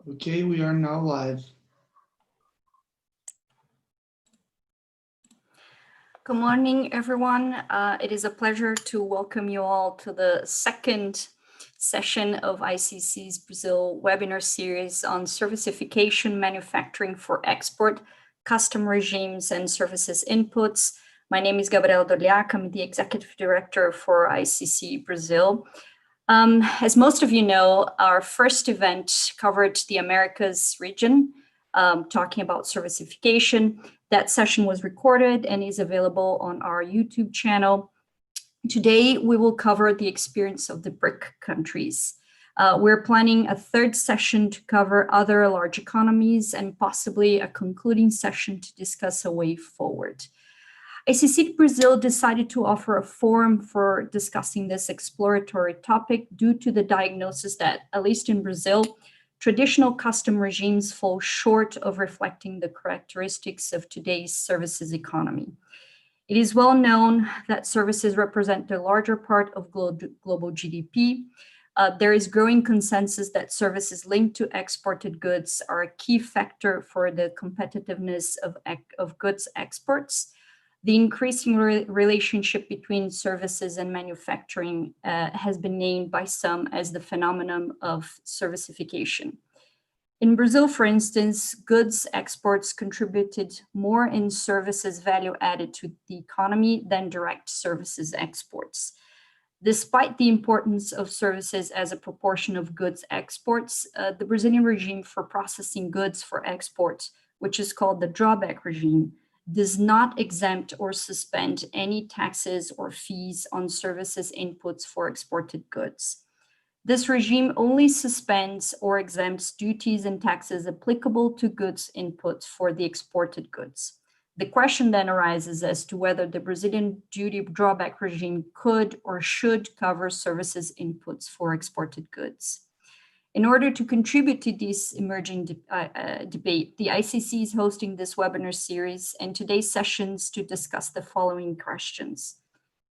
Okay, we are now live. Good morning, everyone. It is a pleasure to welcome you all to the second session of ICC's Brazil webinar series on servicification, manufacturing for export, custom regimes, and services inputs. My name is Gabriella Dorlhiac. I'm the Executive Director for ICC Brazil. As most of you know, our first event covered the Americas region, talking about servicification. That session was recorded and is available on our YouTube channel. Today, we will cover the experience of the BRIC countries. We're planning a third session to cover other large economies and possibly a concluding session to discuss a way forward. ICC Brazil decided to offer a forum for discussing this exploratory topic due to the diagnosis that, at least in Brazil, traditional custom regimes fall short of reflecting the characteristics of today's services economy. It is well known that services represent the larger part of global GDP. There is growing consensus that services linked to exported goods are a key factor for the competitiveness of goods exports. The increasing relationship between services and manufacturing has been named by some as the phenomenon of servicification. In Brazil, for instance, goods exports contributed more in services value added to the economy than direct services exports. Despite the importance of services as a proportion of goods exports, the Brazilian regime for processing goods for export, which is called the Drawback Regime, does not exempt or suspend any taxes or fees on services inputs for exported goods. This regime only suspends or exempts duties and taxes applicable to goods inputs for the exported goods. The question then arises as to whether the Brazilian duty drawback regime could or should cover services inputs for exported goods. In order to contribute to this emerging debate, the ICC is hosting this webinar series and today's sessions to discuss the following questions.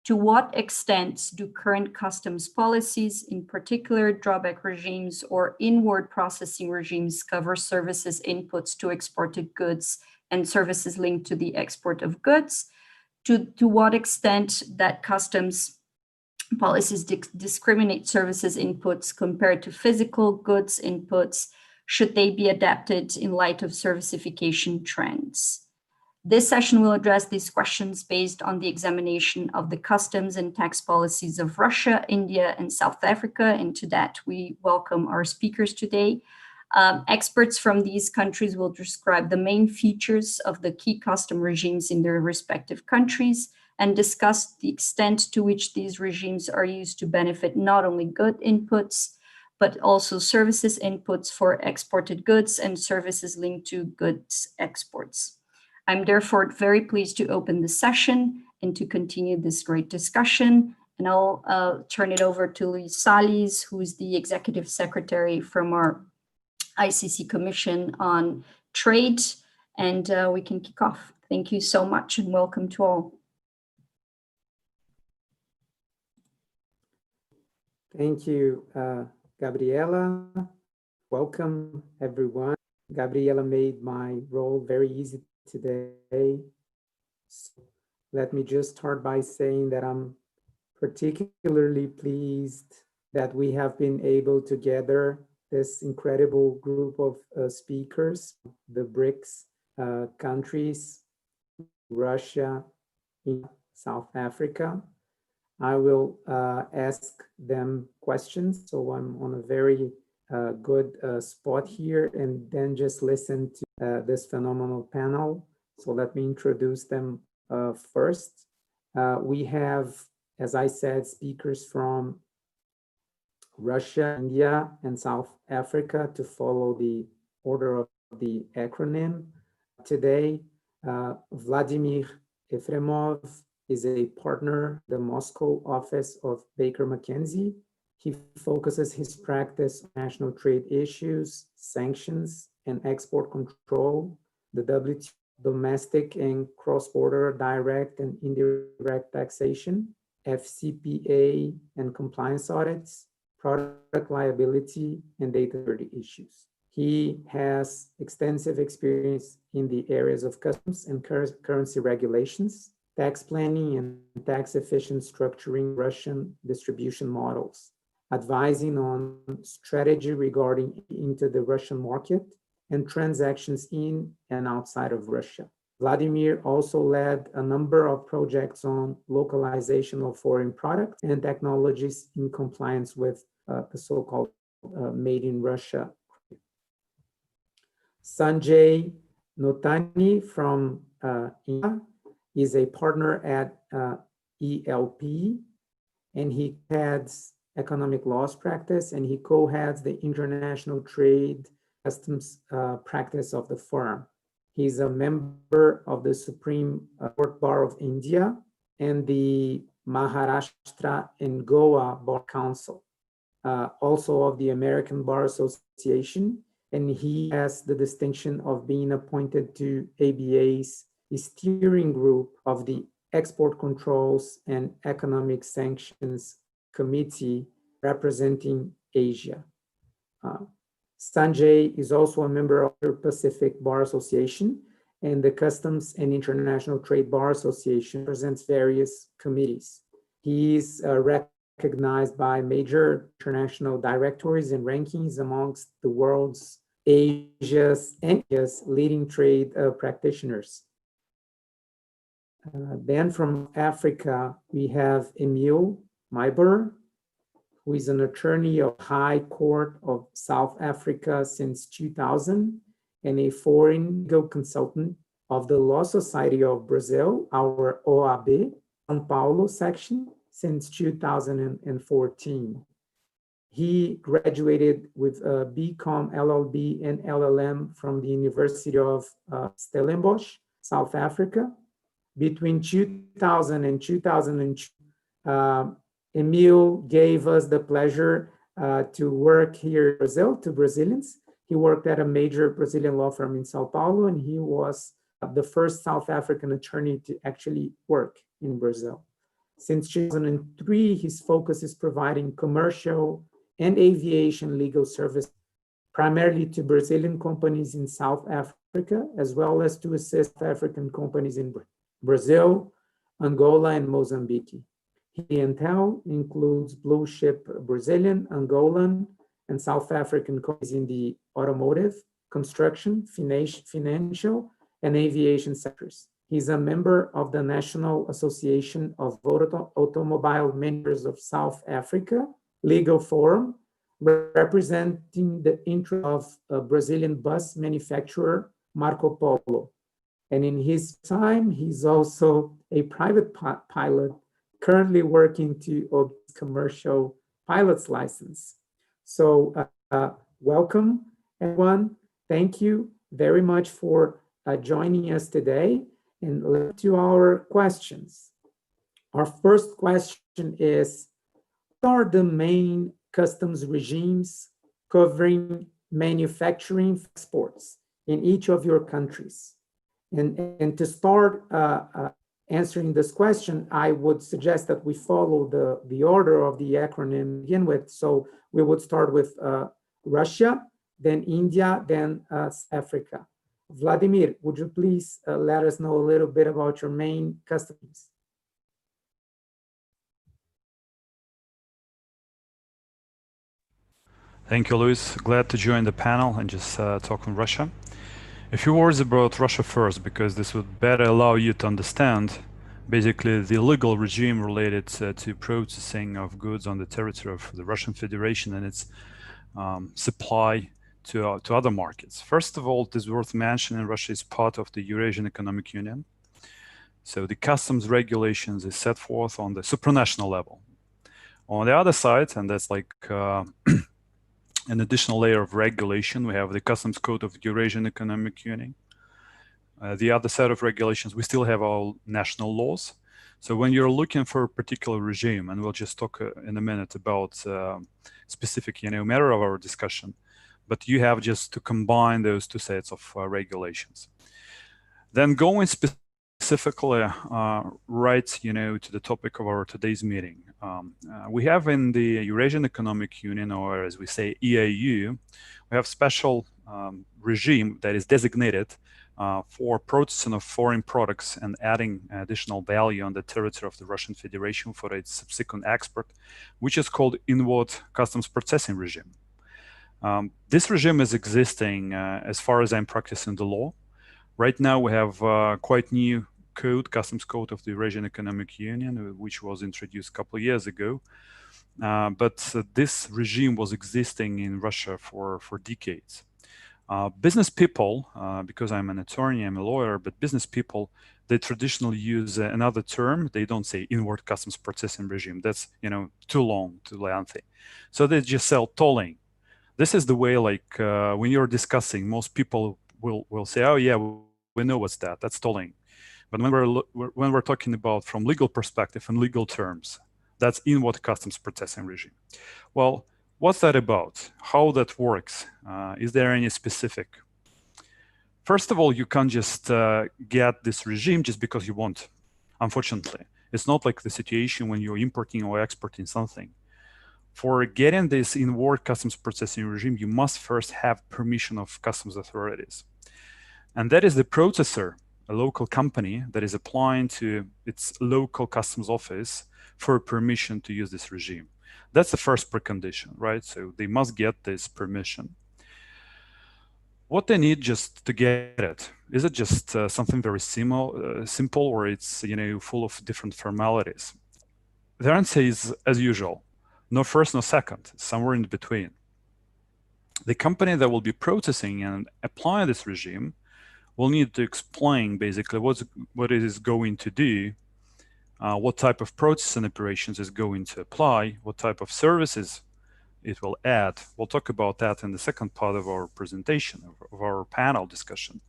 To what extent do current customs policies, in particular drawback regimes or inward processing regimes, cover services inputs to exported goods and services linked to the export of goods? To what extent that customs policies discriminate services inputs compared to physical goods inputs? Should they be adapted in light of servicification trends? This session will address these questions based on the examination of the customs and tax policies of Russia, India, and South Africa. And to that, we welcome our speakers today. Experts from these countries will describe the main features of the key custom regimes in their respective countries and discuss the extent to which these regimes are used to benefit not only good inputs, but also services inputs for exported goods and services linked to goods exports. I'm therefore very pleased to open the session and to continue this great discussion. And I'll turn it over to Luiz Salles, who is the Executive Secretary from our ICC Commission on Trade, and we can kick off. Thank you so much and welcome to all. Thank you, Gabriella. Welcome, everyone. Gabriella made my role very easy today. So let me just start by saying that I'm particularly pleased that we have been able to gather this incredible group of speakers, the BRICS countries, Russia, South Africa. I will ask them questions, so I'm on a very good spot here, and then just listen to this phenomenal panel. So let me introduce them first. We have, as I said, speakers from Russia, India, and South Africa to follow the order of the acronym. Today, Vladimir Efremov is a partner, the Moscow office of Baker McKenzie. He focuses his practice on national trade issues, sanctions, and export control, the WTO, domestic and cross-border direct and indirect taxation, FCPA and compliance audits, product liability, and data security issues. He has extensive experience in the areas of customs and currency regulations, tax planning and tax efficient structuring Russian distribution models, advising on strategy regarding into the Russian market and transactions in and outside of Russia. Vladimir also led a number of projects on localization of foreign products and technologies in compliance with the so-called Made in Russia. Sanjay Notani from India is a partner at ELP, and he heads economic laws practice, and he co-heads the international trade customs practice of the firm. He's a member of the Supreme Court Bar of India and the Maharashtra and Goa Bar Council, also of the American Bar Association, and he has the distinction of being appointed to ABA's steering group of the Export Controls and Economic Sanctions Committee representing Asia. Sanjay is also a member of the Pacific Bar Association, and the Customs and International Trade Bar Association represents various committees. He is recognized by major international directories and rankings amongst the world's, Asia's, and Asia's leading trade practitioners. Then from Africa, we have Emile Myburgh, who is an attorney of High Court of South Africa since 2000 and a foreign legal consultant of the Law Society of Brazil, our OAB, São Paulo section, since 2014. He graduated with a BCom, LLB, and LLM from the University of Stellenbosch, South Africa. Between 2000 and 2002, Emile gave us the pleasure to work here in Brazil, to Brazilians. He worked at a major Brazilian law firm in Sao Paulo, and he was the first South African attorney to actually work in Brazil. Since 2003, his focus is providing commercial and aviation legal service, primarily to Brazilian companies in South Africa, as well as to assist African companies in Brazil, Angola, and Mozambique. Clientele includes blue chip Brazilian, Angolan, and South African companies in the automotive, construction, financial, and aviation sectors. He's a member of the National Association of Automobile Manufacturers of South Africa, Legal Forum, representing the interest of a Brazilian bus manufacturer, Marco Polo. And in his time, he's also a private pilot, currently working to obtain commercial pilot's license. So welcome, everyone. Thank you very much for joining us today. And let's to our questions. Our first question is, what are the main customs regimes covering manufacturing exports in each of your countries? And to start answering this question, I would suggest that we follow the order of the acronym to begin with. So we would start with Russia, then India, then Africa. Vladimir, would you please let us know a little bit about your main customs? Thank you, Luiz. Glad to join the panel and just talk on Russia. A few words about Russia first, because this would better allow you to understand basically the legal regime related to processing of goods on the territory of the Russian Federation and its supply to other markets. First of all, it is worth mentioning Russia is part of the Eurasian Economic Union. So the customs regulations is set forth on the supranational level. On the other side, and that's like an additional layer of regulation, we have the Customs Code of the Eurasian Economic Union. The other set of regulations, we still have our national laws. So when you're looking for a particular regime, and we'll just talk in a minute about specific matter of our discussion, but you have just to combine those two sets of regulations. Then going specifically specifically right, to the topic of our today's meeting. We have in the Eurasian Economic Union, or as we say, EAU, we have special regime that is designated for processing of foreign products and adding additional value on the territory of the Russian Federation for its subsequent export, which is called inward customs processing regime. This regime is existing as far as I'm practicing the law. Right now, we have quite new code, customs code of the Eurasian Economic Union, which was introduced a couple of years ago. But this regime was existing in Russia for decades. Business people, because I'm an attorney, I'm a lawyer, but business people, they traditionally use another term. They don't say inward customs processing regime. That's, too long, too lengthy. So they just sell tolling. This is the way, like, when you're discussing, most people will say, oh yeah, we know what's that, that's tolling. But when we're talking about from legal perspective and legal terms, that's inward customs processing regime. Well, what's that about? How that works? Is there any specific? First of all, you can't just get this regime just because you want, unfortunately. It's not like the situation when you're importing or exporting something. For getting this inward customs processing regime, you must first have permission of customs authorities. And that is the processor, a local company that is applying to its local customs office for permission to use this regime. That's the first precondition, right? So they must get this permission. What they need just to get it, is it just something very simple, or it's full of different formalities? The answer is, as usual, no first, no second, somewhere in between. The company that will be processing and applying this regime will need to explain basically what it is going to do, what type of processing operations is going to apply, what type of services it will add. We'll talk about that in the second part of our presentation, of our panel discussion.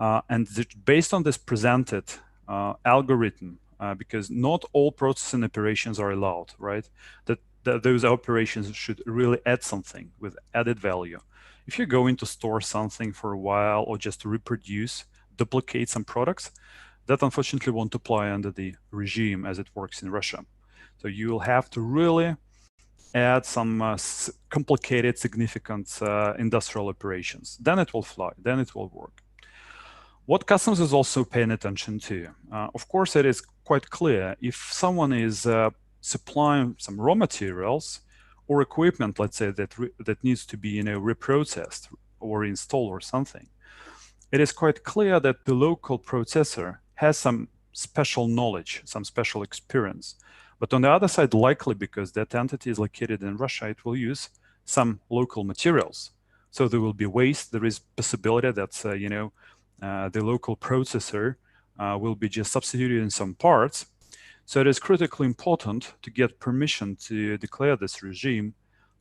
And based on this presented algorithm, because not all processing operations are allowed, right? That those operations should really add something with added value. If you're going to store something for a while or just to reproduce, duplicate some products, that unfortunately won't apply under the regime as it works in Russia. So you will have to really add some complicated, significant industrial operations. Then it will fly, then it will work. What customs is also paying attention to, of course, it is quite clear if someone is supplying some raw materials or equipment, let's say, that needs to be reprocessed or installed or something, it is quite clear that the local processor has some special knowledge, some special experience. But on the other side, likely because that entity is located in Russia, it will use some local materials. So there will be waste. There is possibility that the local processor will be just substituting some parts. So it is critically important to get permission to declare this regime,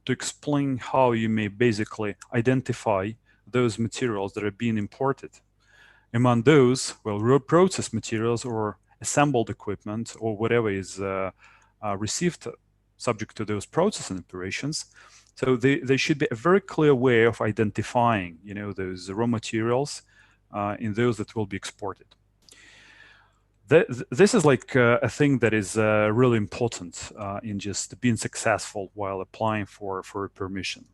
to explain how you may basically identify those materials that are being imported. Among those, well, reprocessed materials or assembled equipment or whatever is received subject to those processing operations. So there should be a very clear way of identifying, those raw materials in those that will be exported. This is like a thing that is really important in just being successful while applying for permission.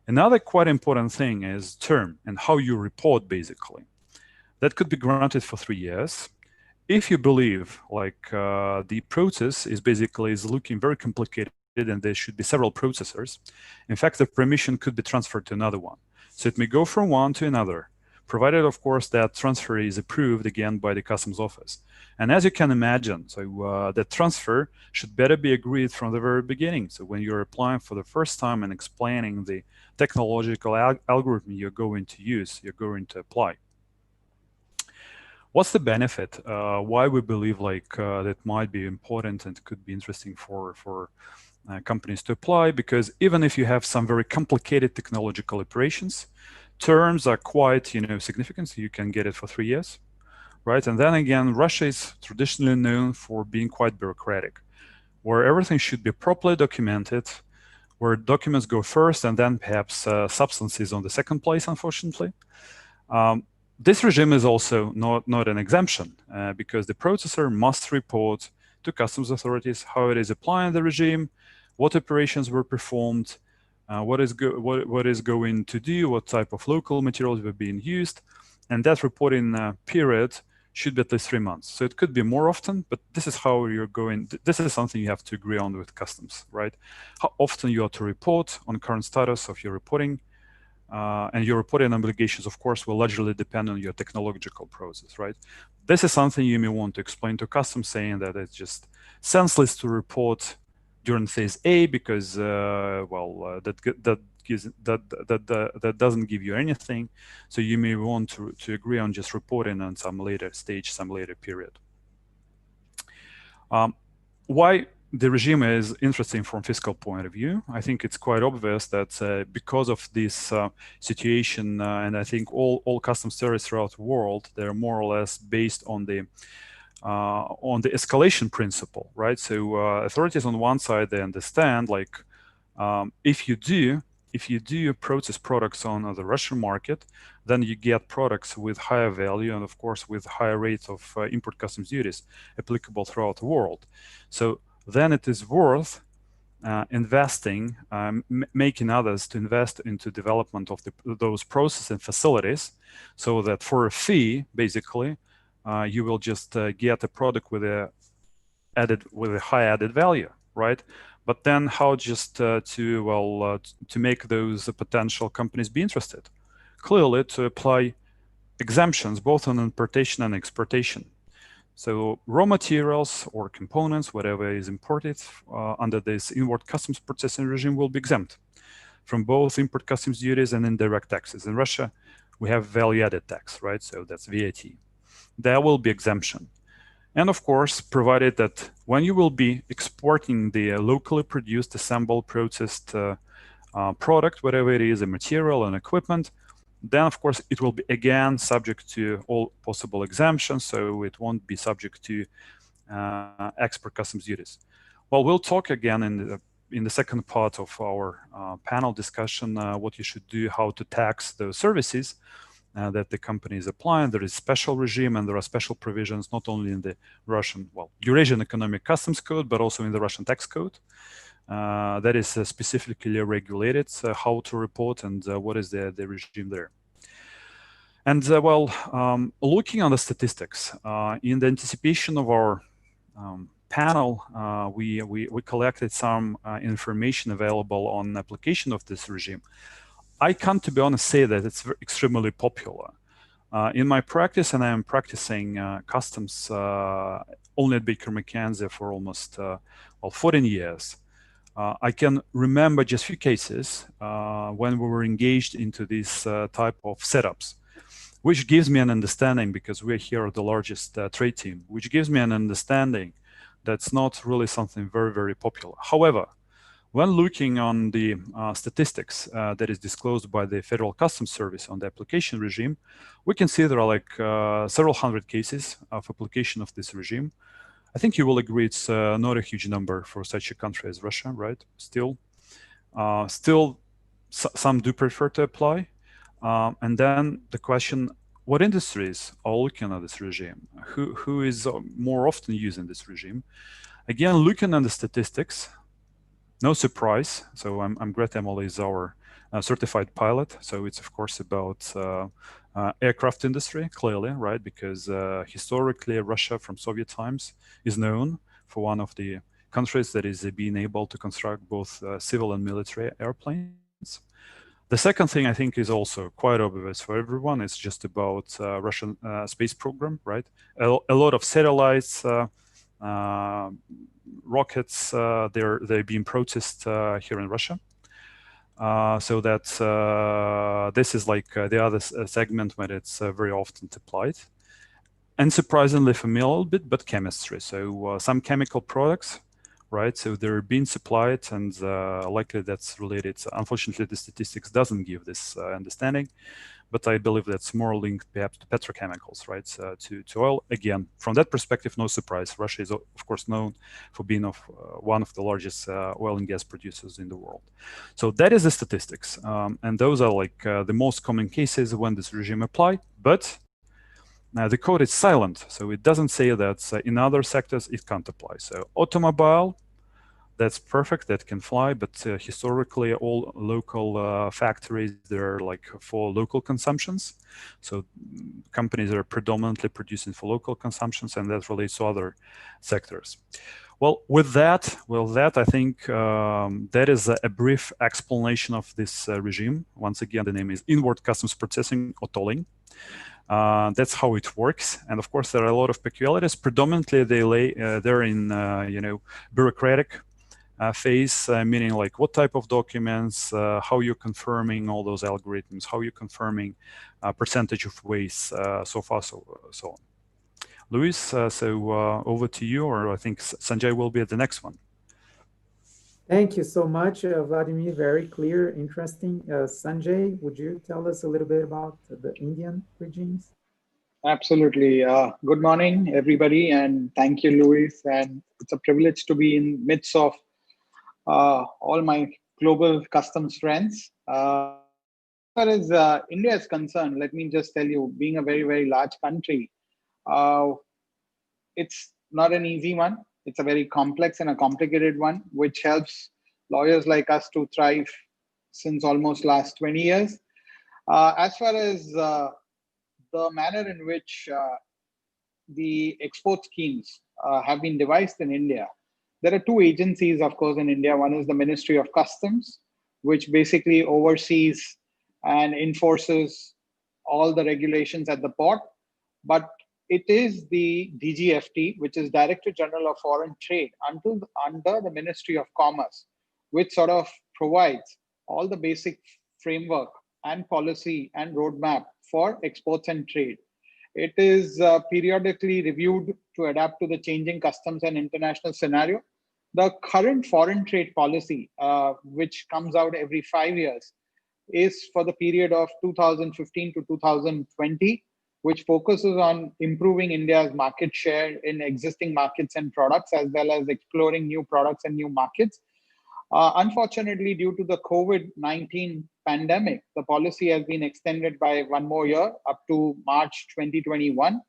Another quite important thing is term and how you report, basically. That could be granted for 3 years. If you believe like the process is looking very complicated and there should be several processors, in fact, the permission could be transferred to another one. So it may go from one to another, provided, of course, that transfer is approved again by the customs office. And as you can imagine, so the transfer should better be agreed from the very beginning. So when you're applying for the first time and explaining the technological algorithm you're going to use, you're going to apply. What's the benefit? Why we believe that might be important and could be interesting for companies to apply? Because even if you have some very complicated technological operations, terms are quite significant. So you can get it for 3 years, right? And then again, Russia is traditionally known for being quite bureaucratic, where everything should be properly documented, where documents go first and then perhaps substance is on the second place, unfortunately. This regime is also not an exemption because the processor must report to customs authorities how it is applying the regime, what operations were performed, what is going to do, what type of local materials were being used, and that reporting period should be at least 3 months. So it could be more often, but this is how you're going. This is something you have to agree on with customs, right? How often you are to report on current status of your reporting, and your reporting obligations, of course, will largely depend on your technological process, right? This is something you may want to explain to customs, saying that it's just senseless to report during phase A because, that doesn't give you anything. So you may want to agree on just reporting on some later stage, some later period. Why the regime is interesting from fiscal point of view? I think it's quite obvious that because of this situation, and I think all customs services throughout the world, they're more or less based on the escalation principle, right? So authorities on one side, they understand like if you do process products on the Russian market, then you get products with higher value and of course with higher rates of import customs duties applicable throughout the world. So then it is worth investing, making others to invest into development of those processing facilities, so that for a fee, basically, you will just get a product with a high added value, right? But then how just to make those potential companies be interested? Clearly, to apply exemptions both on importation and exportation. So raw materials or components, whatever is imported under this inward customs processing regime, will be exempt from both import customs duties and indirect taxes. In Russia, we have value-added tax, right? So that's VAT. There will be exemption. And of course, provided that when you will be exporting the locally produced, assembled, processed product, whatever it is, a material and equipment, then of course it will be again subject to all possible exemptions, so it won't be subject to export customs duties. Well, we'll talk again in the second part of our panel discussion what you should do, how to tax those services that the company is applying. There is special regime and there are special provisions not only in the Russian, Eurasian Economic Customs Code, but also in the Russian Tax Code. That is specifically regulated how to report and what is the regime there. And looking on the statistics, in the anticipation of our panel, we collected some information available on application of this regime. I can't, to be honest, say that it's extremely popular. In my practice, and I am practicing customs only at Baker McKenzie for almost 14 years, I can remember just a few cases when we were engaged into this type of setups, which gives me an understanding, because we're here at the largest trade team, which gives me an understanding that's not really something very, very popular. However, when looking on the statistics that is disclosed by the Federal Customs Service on the application regime, we can see there are like several hundred cases of application of this regime. I think you will agree it's not a huge number for such a country as Russia, right? Still, some do prefer to apply. And then the question, what industries are looking at this regime? Who is more often using this regime? Again, looking at the statistics, no surprise. So I'm glad Emile is our certified pilot. So it's of course about aircraft industry, clearly, right? Because historically, Russia from Soviet times is known for one of the countries that is being able to construct both civil and military airplanes. The second thing I think is also quite obvious for everyone. It's just about Russian space program, right? A lot of satellites, rockets, they're being processed here in Russia. So that's this is like the other segment where it's very often applied. And surprisingly familiar a little bit, but chemistry. So some chemical products, right? So they're being supplied, and likely that's related. Unfortunately, the statistics doesn't give this understanding, but I believe that's more linked perhaps to petrochemicals, right? To oil. Again, from that perspective, no surprise. Russia is, of course, known for being one of the largest oil and gas producers in the world. So that is the statistics. And those are like the most common cases when this regime apply. But the code is silent, so it doesn't say that in other sectors it can't apply. So automobile, that's perfect, that can fly, but historically all local factories, they're like for local consumptions. So companies are predominantly producing for local consumptions, and that relates to other sectors. Well, with that, I think that is a brief explanation of this regime. Once again, the name is Inward Customs Processing or tolling. That's how it works, and of course there are a lot of peculiarities. Predominantly, they're in bureaucratic phase, meaning like what type of documents, how you're confirming all those algorithms, how you're confirming percentage of waste, so far, so on. Luiz, so over to you, or I think Sanjay will be at the next one. Thank you so much, Vladimir. Very clear, interesting. Sanjay, would you tell us a little bit about the Indian regimes? Absolutely. Good morning, everybody, and thank you, Luiz. And it's a privilege to be in midst of all my global customs friends. As far as India is concerned, let me just tell you, being a very, very large country, it's not an easy one. It's a very complex and a complicated one, which helps lawyers like us to thrive since almost last 20 years. As far as the manner in which the export schemes have been devised in India, there are two agencies, of course, in India. One is the Ministry of Customs, which basically oversees and enforces all the regulations at the port. But it is the DGFT, which is Director General of Foreign Trade, under the Ministry of Commerce, which sort of provides all the basic framework and policy and roadmap for exports and trade. It is periodically reviewed to adapt to the changing customs and international scenario. The current foreign trade policy, which comes out every 5 years, is for the period of 2015 to 2020, which focuses on improving India's market share in existing markets and products, as well as exploring new products and new markets. Unfortunately, due to the COVID-19 pandemic, the policy has been extended by 1 more year up to March 2021.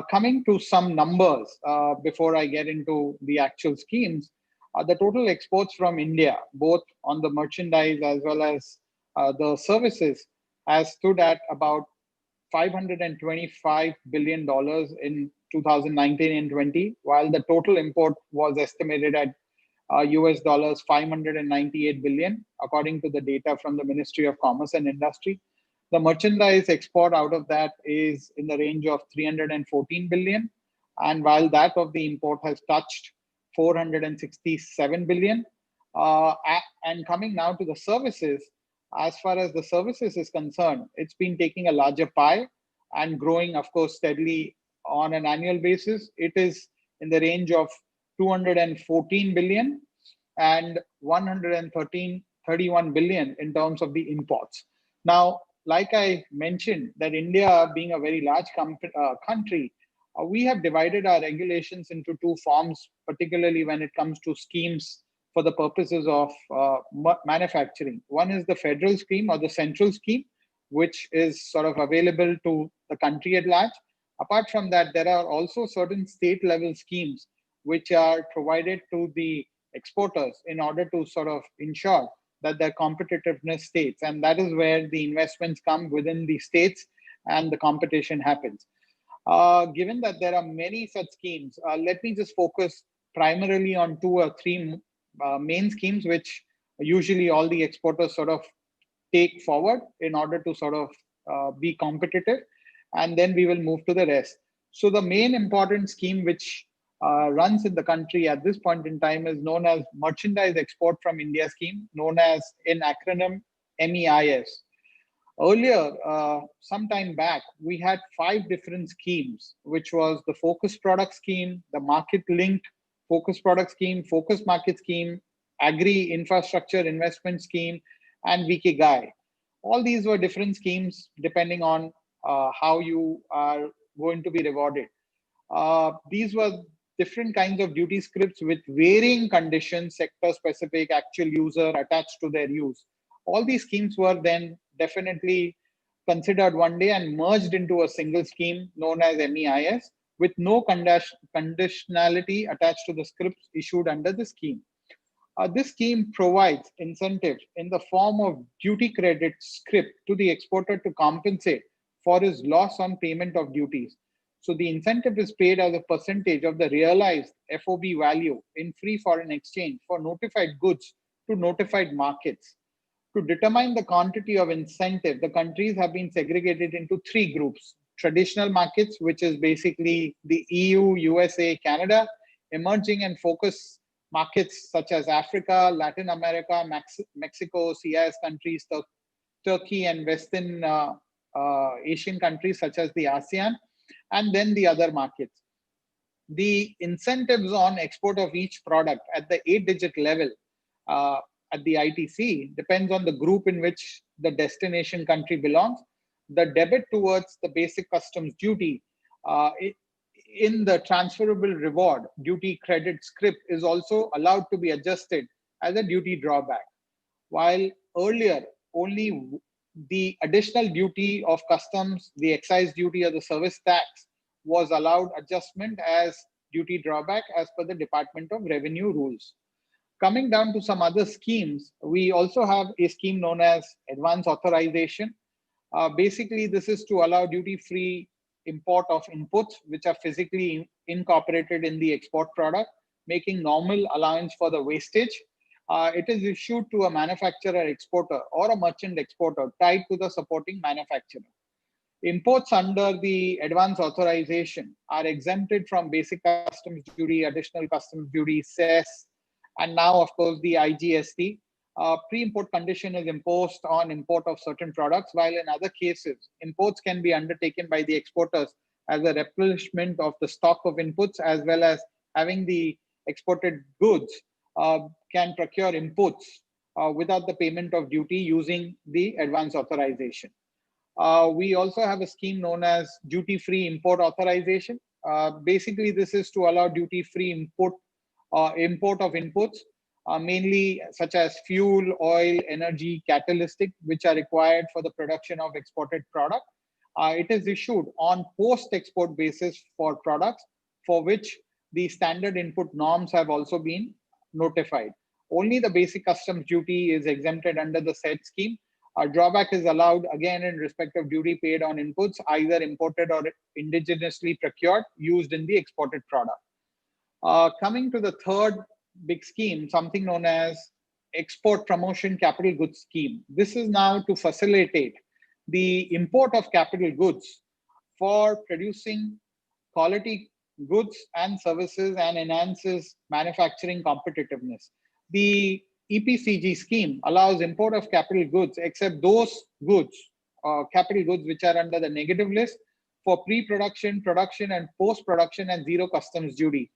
Coming to some numbers before I get into the actual schemes, the total exports from India, both on the merchandise as well as the services, has stood at about $525 billion in 2019 and 20, while the total import was estimated at US dollars 598 billion, according to the data from the Ministry of Commerce and Industry. The merchandise export out of that is in the range of 314 billion. And while that of the import has touched 467 billion. And coming now to the services, as far as the services is concerned, it's been taking a larger pie and growing, of course, steadily on an annual basis. It is in the range of 214 billion and 131 billion in terms of the imports. Now, like I mentioned, that India being a very large country, we have divided our regulations into two forms, particularly when it comes to schemes for the purposes of manufacturing. One is the federal scheme or the central scheme, which is sort of available to the country at large. Apart from that, there are also certain state level schemes which are provided to the exporters in order to sort of ensure that their competitiveness stays. And that is where the investments come within the states and the competition happens. Given that there are many such schemes, let me just focus primarily on 2 or 3 main schemes, which usually all the exporters sort of take forward in order to sort of be competitive. And then we will move to the rest. So the main important scheme which runs in the country at this point in time is known as Merchandise Export from India Scheme, known as in acronym MEIS. Earlier, some time back, we had 5 different schemes, which was the Focus Product Scheme, the Market Linked Focus Product Scheme, Focus Market Scheme, Agri Infrastructure Investment Scheme, and VKGAI. All these were different schemes depending on how you are going to be rewarded. These were different kinds of duty scripts with varying conditions, sector-specific, actual user attached to their use. All these schemes were then definitely considered one day and merged into a single scheme known as MEIS with no conditionality attached to the scripts issued under the scheme. This scheme provides incentives in the form of duty credit script to the exporter to compensate for his loss on payment of duties. So the incentive is paid as a percentage of the realized FOB value in free foreign exchange for notified goods to notified markets. To determine the quantity of incentive, the countries have been segregated into 3 groups: traditional markets, which is basically the EU, USA, Canada; emerging and focus markets such as Africa, Latin America, Mexico, CIS countries, Turkey, and Western Asian countries such as the ASEAN, and then the other markets. The incentives on export of each product at the 8-digit level at the ITC depends on the group in which the destination country belongs. The debit towards the basic customs duty in the transferable reward duty credit script is also allowed to be adjusted as a duty drawback. While earlier only the additional duty of customs, the excise duty, or the service tax was allowed adjustment as duty drawback as per the Department of Revenue rules. Coming down to some other schemes, we also have a scheme known as Advance Authorization. Basically, this is to allow duty-free import of inputs which are physically incorporated in the export product, making normal allowance for the wastage. It is issued to a manufacturer exporter or a merchant exporter tied to the supporting manufacturer. Imports under the advance authorization are exempted from basic customs duty, additional customs duty, cess, and now, of course, the IGST. Pre-import condition is imposed on import of certain products, while in other cases, imports can be undertaken by the exporters as a replenishment of the stock of inputs, as well as having the exported goods can procure inputs without the payment of duty using the advance authorization. We also have a scheme known as duty-free import authorization. Basically, this is to allow duty-free import of inputs, mainly such as fuel, oil, energy, catalytic, which are required for the production of exported product. It is issued on post-export basis for products for which the standard input norms have also been notified. Only the basic customs duty is exempted under the Sette scheme. A drawback is allowed again in respect of duty paid on inputs, either imported or indigenously procured, used in the exported product. Coming to the third big scheme, something known as Export Promotion Capital Goods Scheme. This is now to facilitate the import of capital goods for producing quality goods and services and enhances manufacturing competitiveness. The EPCG scheme allows import of capital goods except those goods, capital goods which are under the negative list for pre-production, production, and post-production and zero customs duty.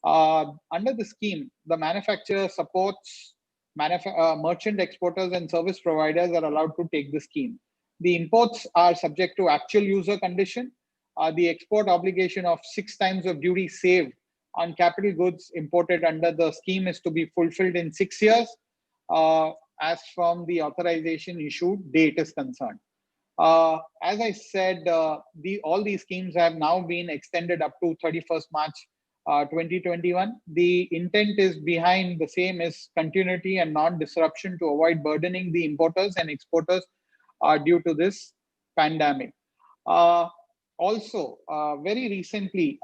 Under the scheme, the manufacturer supports merchant exporters and service providers are allowed to take the scheme. The imports are subject to actual user condition. The export obligation of 6 times of duty saved on capital goods imported under the scheme is to be fulfilled in 6 years, as from the authorization issued date is concerned. As I said, all these schemes have now been extended up to 31st March 2021. The intent is behind the same is continuity and non-disruption to avoid burdening the importers and exporters due to this pandemic. Also, very recently,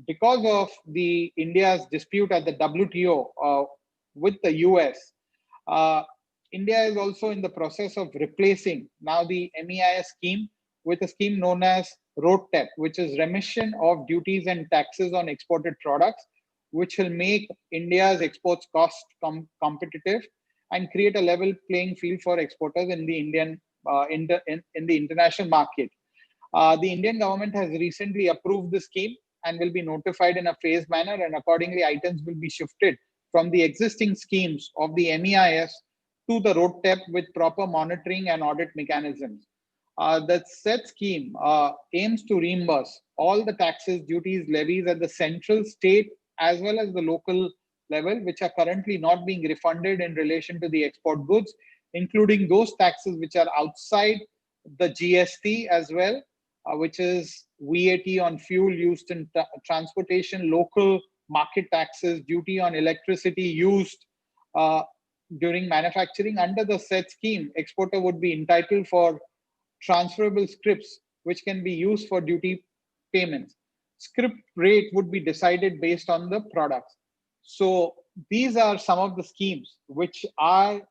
because of the India's dispute at the WTO with the US, India is also in the process of replacing now the MEIS scheme with a scheme known as Roadtep, which is remission of duties and taxes on exported products, which will make India's exports cost competitive and create a level playing field for exporters in the in the international market. The Indian government has recently approved the scheme and will be notified in a phased manner, and accordingly items will be shifted from the existing schemes of the MEIS to the Roadtep with proper monitoring and audit mechanisms. The Sette scheme aims to reimburse all the taxes, duties, levies at the central, state, as well as the local level, which are currently not being refunded in relation to the export goods, including those taxes which are outside the GST as well, which is VAT on fuel used in transportation, local market taxes, duty on electricity used during manufacturing. Under the Sette scheme, exporter would be entitled for transferable scrips, which can be used for duty payments. Scrip rate would be decided based on the products. So these are some of the schemes which are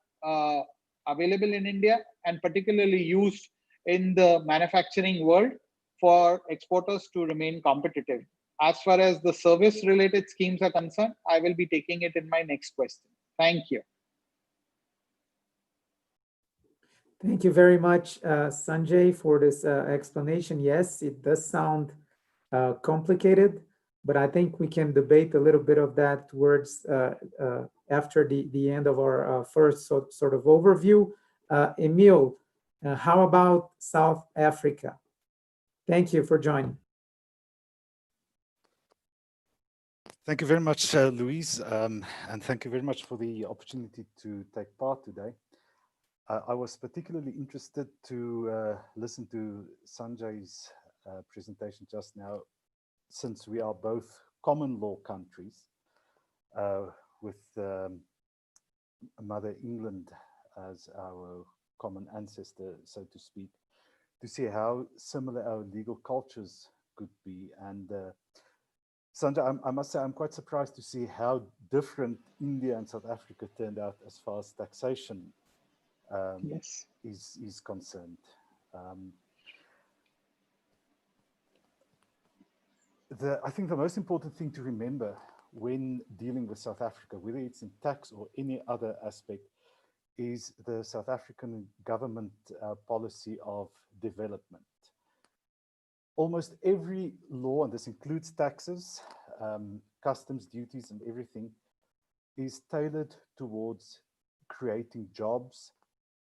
available in India and particularly used in the manufacturing world for exporters to remain competitive. As far as the service related schemes are concerned, I will be taking it in my next question. Thank you. Thank you very much, Sanjay, for this explanation. Yes, it does sound complicated, but I think we can debate a little bit of that towards after the end of our first sort of overview. Emile, how about South Africa? Thank you for joining. Thank you very much, Luiz, and thank you very much for the opportunity to take part today. I was particularly interested to listen to Sanjay's presentation just now, since we are both common law countries with Mother England as our common ancestor, so to speak, to see how similar our legal cultures could be. And Sanjay, I must say, I'm quite surprised to see how different India and South Africa turned out as far as taxation yes, is concerned. I think the most important thing to remember when dealing with South Africa, whether it's in tax or any other aspect, is the South African government policy of development. Almost every law, and this includes taxes, customs duties and everything, is tailored towards creating jobs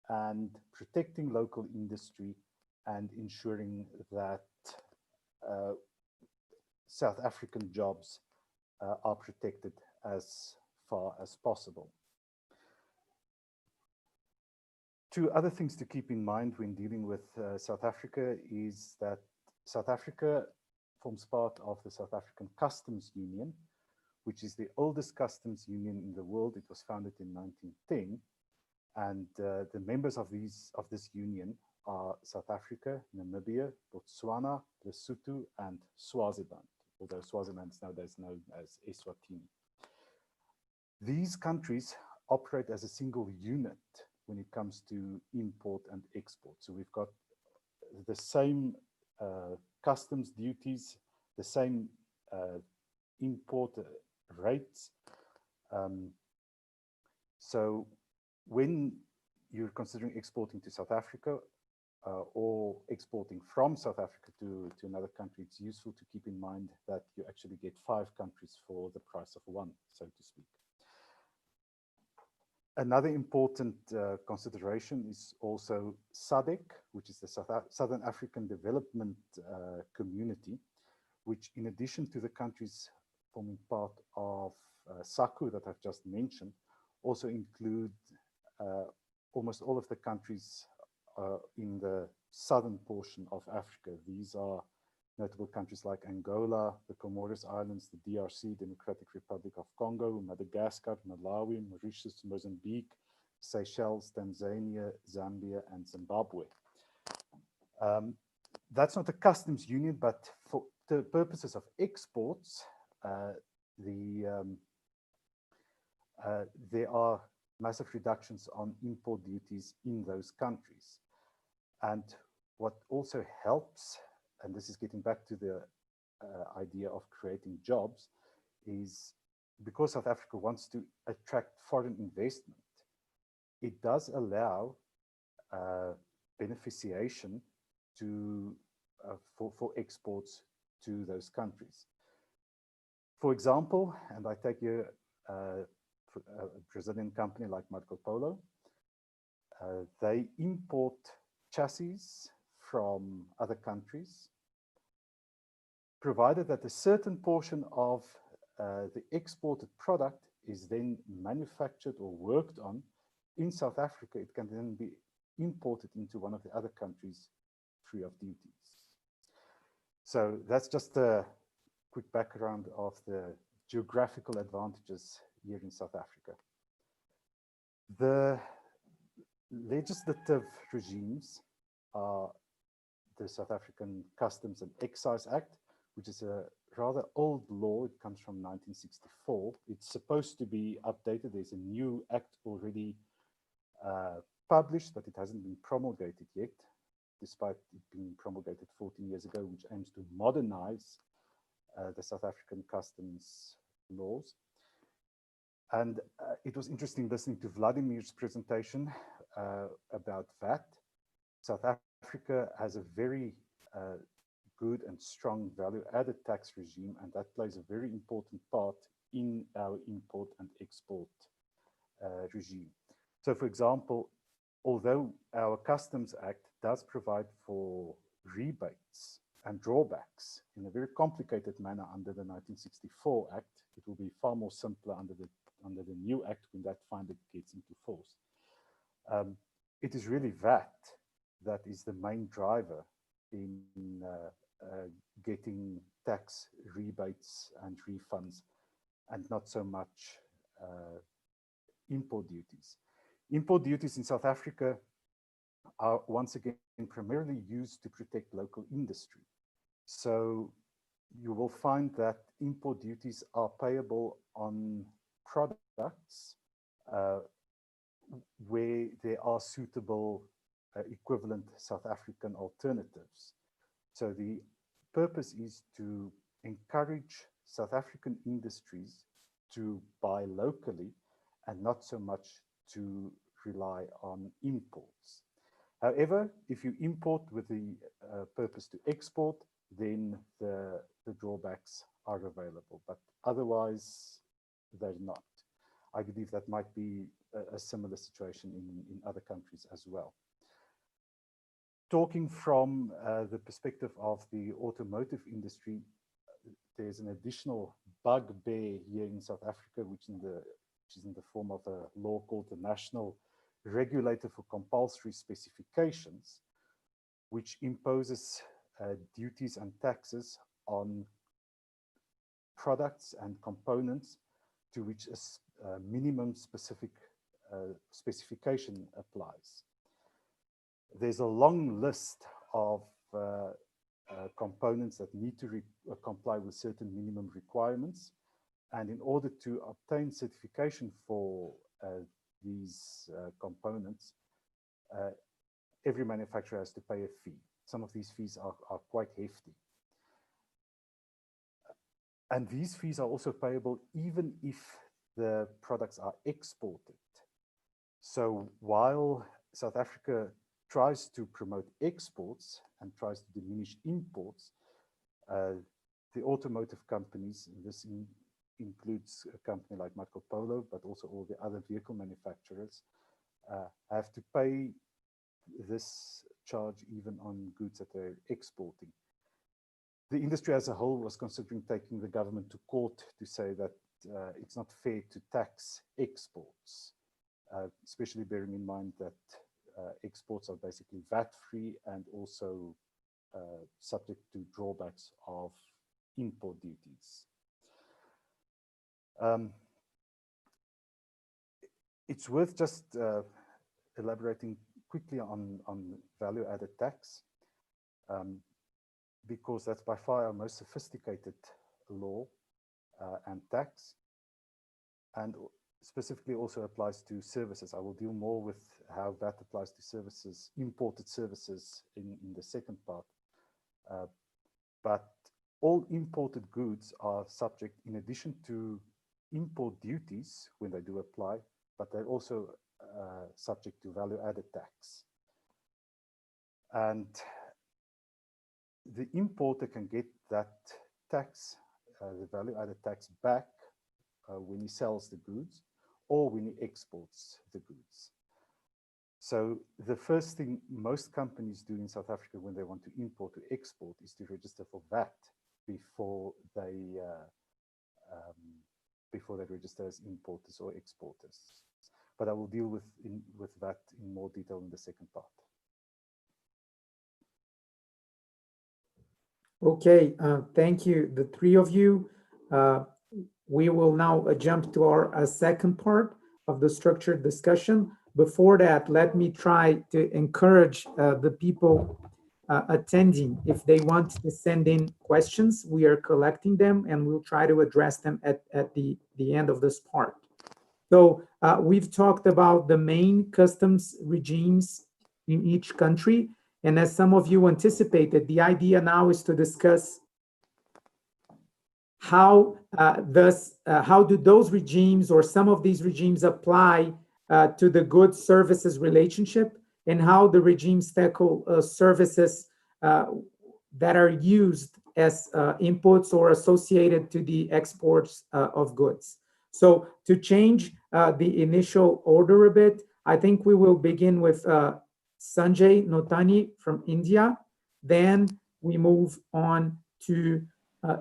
and protecting local industry and ensuring that South African jobs are protected as far as possible. Two other things to keep in mind when dealing with South Africa is that South Africa forms part of the South African Customs Union, which is the oldest customs union in the world. It was founded in 1910. And the members of this union are South Africa, Namibia, Botswana, Lesotho, and Swaziland, although Swaziland is nowadays known as Eswatini. These countries operate as a single unit when it comes to import and export. So we've got the same customs duties, the same import rates. So when you're considering exporting to South Africa or exporting from South Africa to another country, it's useful to keep in mind that you actually get 5 countries for the price of 1, so to speak. Another important consideration is also SADC, which is the Southern African Development Community, which in addition to the countries forming part of SACU that I've just mentioned, also include almost all of the countries in the southern portion of Africa. These are notable countries like Angola, the Comoros Islands, the DRC, Democratic Republic of Congo, Madagascar, Malawi, Mauritius, Mozambique, Seychelles, Tanzania, Zambia, and Zimbabwe. That's not a customs union, but for the purposes of exports, there are massive reductions on import duties in those countries. And what also helps, and this is getting back to the idea of creating jobs, is because South Africa wants to attract foreign investment, it does allow beneficiation for exports to those countries. For example, and I take here a Brazilian company like Marco Polo, they import chassis from other countries, provided that a certain portion of the exported product is then manufactured or worked on in South Africa. It can then be imported into one of the other countries free of duties. So that's just a quick background of the geographical advantages here in South Africa. The legislative regimes are the South African Customs and Excise Act, which is a rather old law. It comes from 1964. It's supposed to be updated. There's a new act already published, but it hasn't been promulgated yet, despite it being promulgated 14 years ago, which aims to modernize the South African customs laws. And it was interesting listening to Vladimir's presentation about VAT. South Africa has a very good and strong value-added tax regime, and that plays a very important part in our import and export regime. So, for example, although our Customs Act does provide for rebates and drawbacks in a very complicated manner under the 1964 Act, it will be far more simpler under the new Act when that finally gets into force. It is really VAT that is the main driver in getting tax rebates and refunds, and not so much import duties. Import duties in South Africa are once again primarily used to protect local industry. So you will find that import duties are payable on products where there are suitable equivalent South African alternatives. So the purpose is to encourage South African industries to buy locally and not so much to rely on imports. However, if you import with the purpose to export, then the drawbacks are available, but otherwise they're not. I believe that might be a similar situation in other countries as well. Talking from the perspective of the automotive industry, there's an additional bugbear here in South Africa, which is in the form of a law called the National Regulator for Compulsory Specifications, which imposes duties and taxes on products and components to which a minimum specification applies. There's a long list of components that need to comply with certain minimum requirements. And in order to obtain certification for these components, every manufacturer has to pay a fee. Some of these fees are quite hefty. And these fees are also payable even if the products are exported. So while South Africa tries to promote exports and tries to diminish imports, the automotive companies, and this includes a company like Marco Polo, but also all the other vehicle manufacturers, have to pay this charge even on goods that they're exporting. The industry as a whole was considering taking the government to court to say that it's not fair to tax exports, especially bearing in mind that exports are basically VAT-free and also subject to drawbacks of import duties. It's worth just elaborating quickly on value-added tax, because that's by far our most sophisticated law and tax, and specifically also applies to services. I will deal more with how that applies to services, imported services in the second part. But all imported goods are subject, in addition to import duties when they do apply, but they're also subject to value-added tax. And the importer can get that tax, the value-added tax, back when he sells the goods or when he exports the goods. So the first thing most companies do in South Africa when they want to import or export is to register for VAT before they register as importers or exporters. but I will deal with that in more detail in the second part. Okay, thank you, the three of you. We will now jump to our second part of the structured discussion. Before that, let me try to encourage the people attending, if they want to send in questions, we are collecting them and we'll try to address them at the end of this part. So we've talked about the main customs regimes in each country. And as some of you anticipated, the idea now is to discuss how do those regimes or some of these regimes apply to the goods services relationship, and how the regimes tackle services that are used as inputs or associated to the exports of goods. So to change the initial order a bit, I think we will begin with Sanjay Notani from India. Then we move on to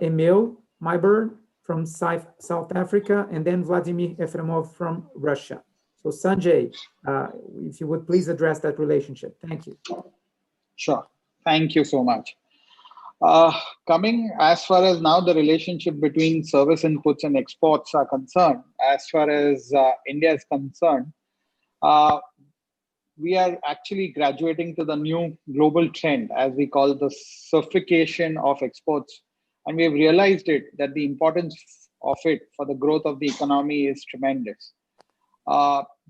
Emile Myburgh from South Africa, and then Vladimir Efremov from Russia. So Sanjay, if you would please address that relationship. Thank you. Sure. Thank you so much. Coming as far as now the relationship between service inputs and exports are concerned, as far as India is concerned, we are actually graduating to the new global trend, as we call the Servicification of exports. And we have realized that the importance of it for the growth of the economy is tremendous.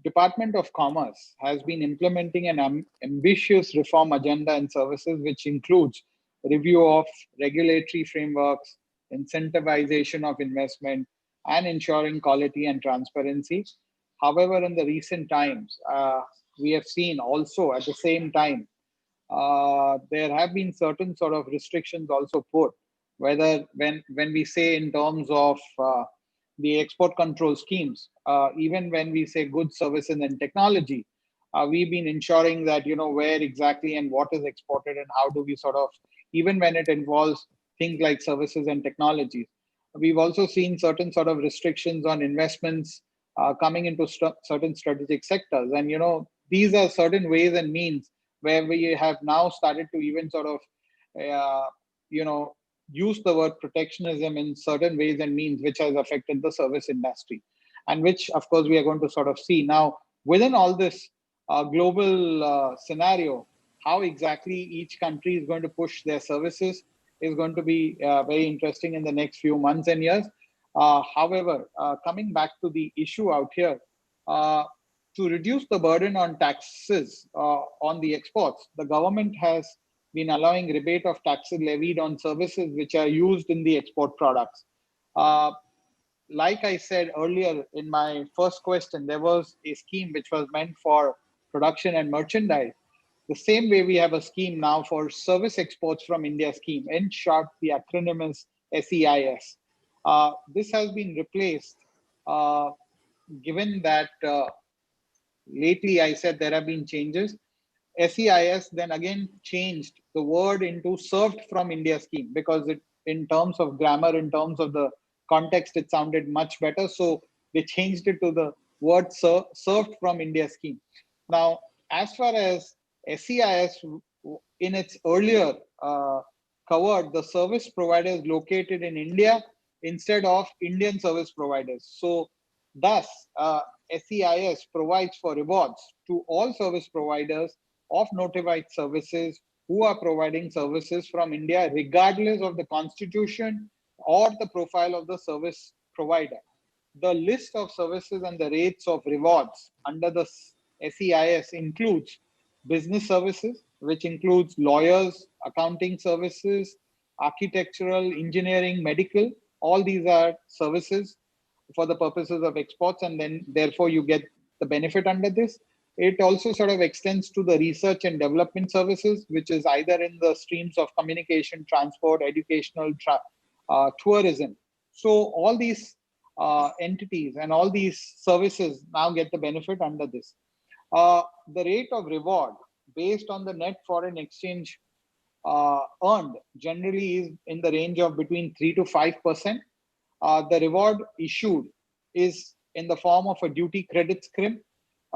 Department of Commerce has been implementing an ambitious reform agenda in services, which includes review of regulatory frameworks, incentivization of investment, and ensuring quality and transparency. However, in the recent times, we have seen also at the same time, there have been certain sort of restrictions also put, whether when we say in terms of the export control schemes, even when we say goods, services, and technology, we've been ensuring that, where exactly and what is exported and how do we sort of, even when it involves things like services and technologies. We've also seen certain sort of restrictions on investments coming into certain strategic sectors. And, these are certain ways and means where we have now started to even sort of, use the word protectionism in certain ways and means, which has affected the service industry, and which, of course, we are going to sort of see. Now, within all this global scenario, how exactly each country is going to push their services is going to be very interesting in the next few months and years. However, coming back to the issue out here, to reduce the burden on taxes on the exports, the government has been allowing rebate of taxes levied on services which are used in the export products. Like I said earlier in my first question, there was a scheme which was meant for production and merchandise. The same way we have a scheme now for service exports from India scheme. In short, the acronym is SEIS. This has been replaced, given that lately I said there have been changes. SEIS then again changed the word into served from India scheme, because it, in terms of grammar, in terms of the context, it sounded much better. So they changed it to the word served from India scheme. Now, as far as SEIS in its earlier covered the service providers located in India instead of Indian service providers. So thus, SEIS provides for rewards to all service providers of notified services who are providing services from India, regardless of the constitution or the profile of the service provider. The list of services and the rates of rewards under the SEIS includes business services, which includes lawyers, accounting services, architectural, engineering, medical. All these are services for the purposes of exports, and then therefore you get the benefit under this. It also sort of extends to the research and development services, which is either in the streams of communication, transport, educational, tourism. So all these entities and all these services now get the benefit under this. The rate of reward based on the net foreign exchange earned generally is in the range of between 3 to 5%. The reward issued is in the form of a duty credit scheme,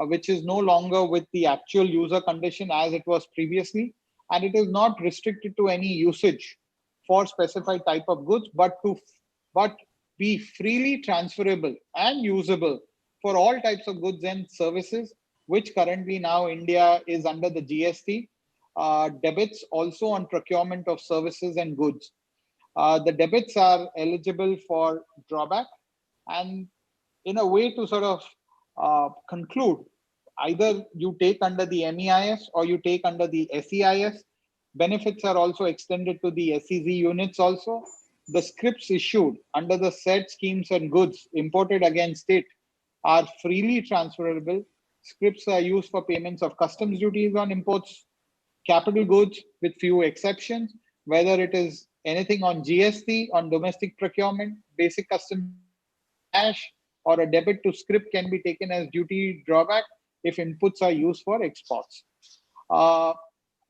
which is no longer with the actual user condition as it was previously, and it is not restricted to any usage for specified type of goods, but be freely transferable and usable for all types of goods and services, which currently now India is under the GST. Debits also on procurement of services and goods. The debits are eligible for drawback, and in a way to sort of conclude, either you take under the MEIS or you take under the SEIS. Benefits are also extended to the SEZ units also. The scripts issued under the said schemes and goods imported against it are freely transferable. Scripts are used for payments of customs duties on imports, capital goods with few exceptions, whether it is anything on GST, on domestic procurement, basic custom cash, or a debit to script can be taken as duty drawback if inputs are used for exports.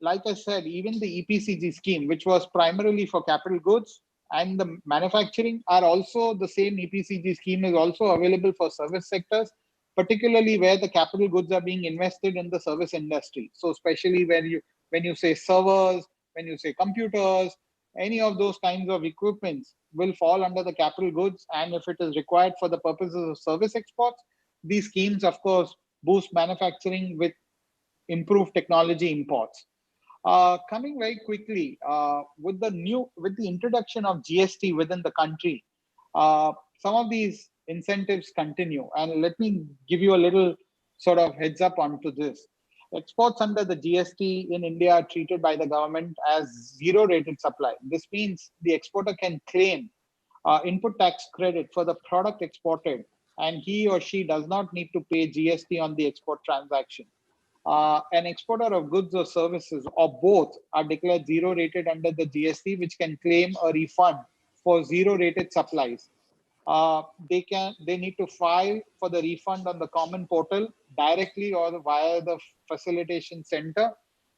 Like I said, even the EPCG scheme, which was primarily for capital goods and the manufacturing, are also the same. EPCG scheme is also available for service sectors, particularly where the capital goods are being invested in the service industry. So especially when you say servers, when you say computers, any of those kinds of equipments will fall under the capital goods. And if it is required for the purposes of service exports, these schemes, of course, boost manufacturing with improved technology imports. Coming very quickly, with the introduction of GST within the country, some of these incentives continue. And let me give you a little sort of heads up onto this. Exports under the GST in India are treated by the government as zero-rated supply. This means the exporter can claim input tax credit for the product exported, and he or she does not need to pay GST on the export transaction. An exporter of goods or services or both are declared zero rated under the GST, which can claim a refund for zero rated supplies. They need to file for the refund on the common portal directly or via the facilitation center.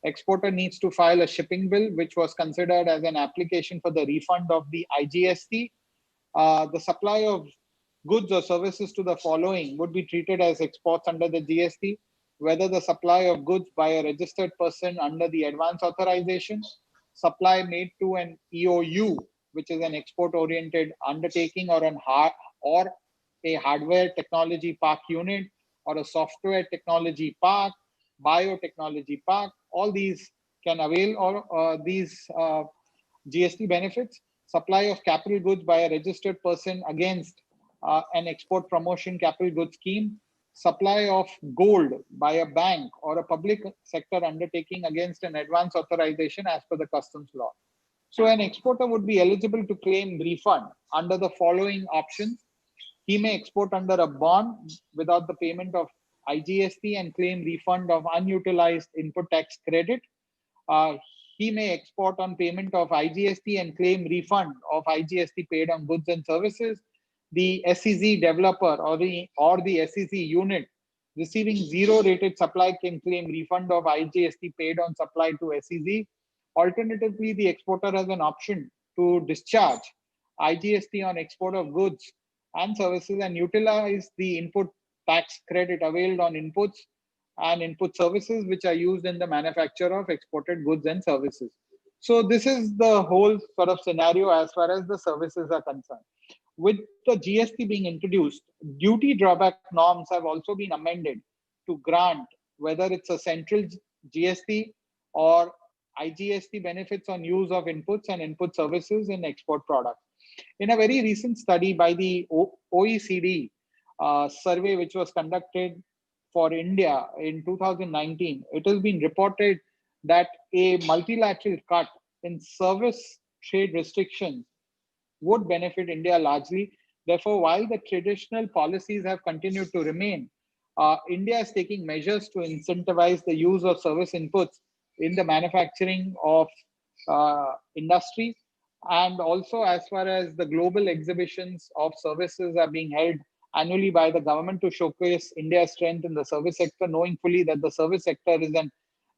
Exporter needs to file a shipping bill, which was considered as an application for the refund of the IGST. The supply of goods or services to the following would be treated as exports under the GST, whether the supply of goods by a registered person under the advance authorization, supply made to an EOU, which is an export-oriented undertaking, or a hardware technology park unit, or a software technology park, biotechnology park. All these can avail these GST benefits. Supply of capital goods by a registered person against an export promotion capital goods scheme. Supply of gold by a bank or a public sector undertaking against an advance authorization as per the customs law. So an exporter would be eligible to claim refund under the following options. He may export under a bond without the payment of IGST and claim refund of unutilized input tax credit. He may export on payment of IGST and claim refund of IGST paid on goods and services. The SEZ developer or the SEZ unit receiving zero rated supply can claim refund of IGST paid on supply to SEZ. Alternatively, the exporter has an option to discharge IGST on export of goods and services and utilize the input tax credit availed on inputs and input services which are used in the manufacture of exported goods and services. So this is the whole sort of scenario as far as the services are concerned. With the GST being introduced, duty drawback norms have also been amended to grant, whether it's a central GST or IGST benefits on use of inputs and input services in export products. In a very recent study by the OECD survey, which was conducted for India in 2019, it has been reported that a multilateral cut in service trade restrictions would benefit India largely. Therefore, while the traditional policies have continued to remain, India is taking measures to incentivize the use of service inputs in the manufacturing of industry. And also, as far as the global exhibitions of services are being held annually by the government to showcase India's strength in the service sector, knowing fully that the service sector is an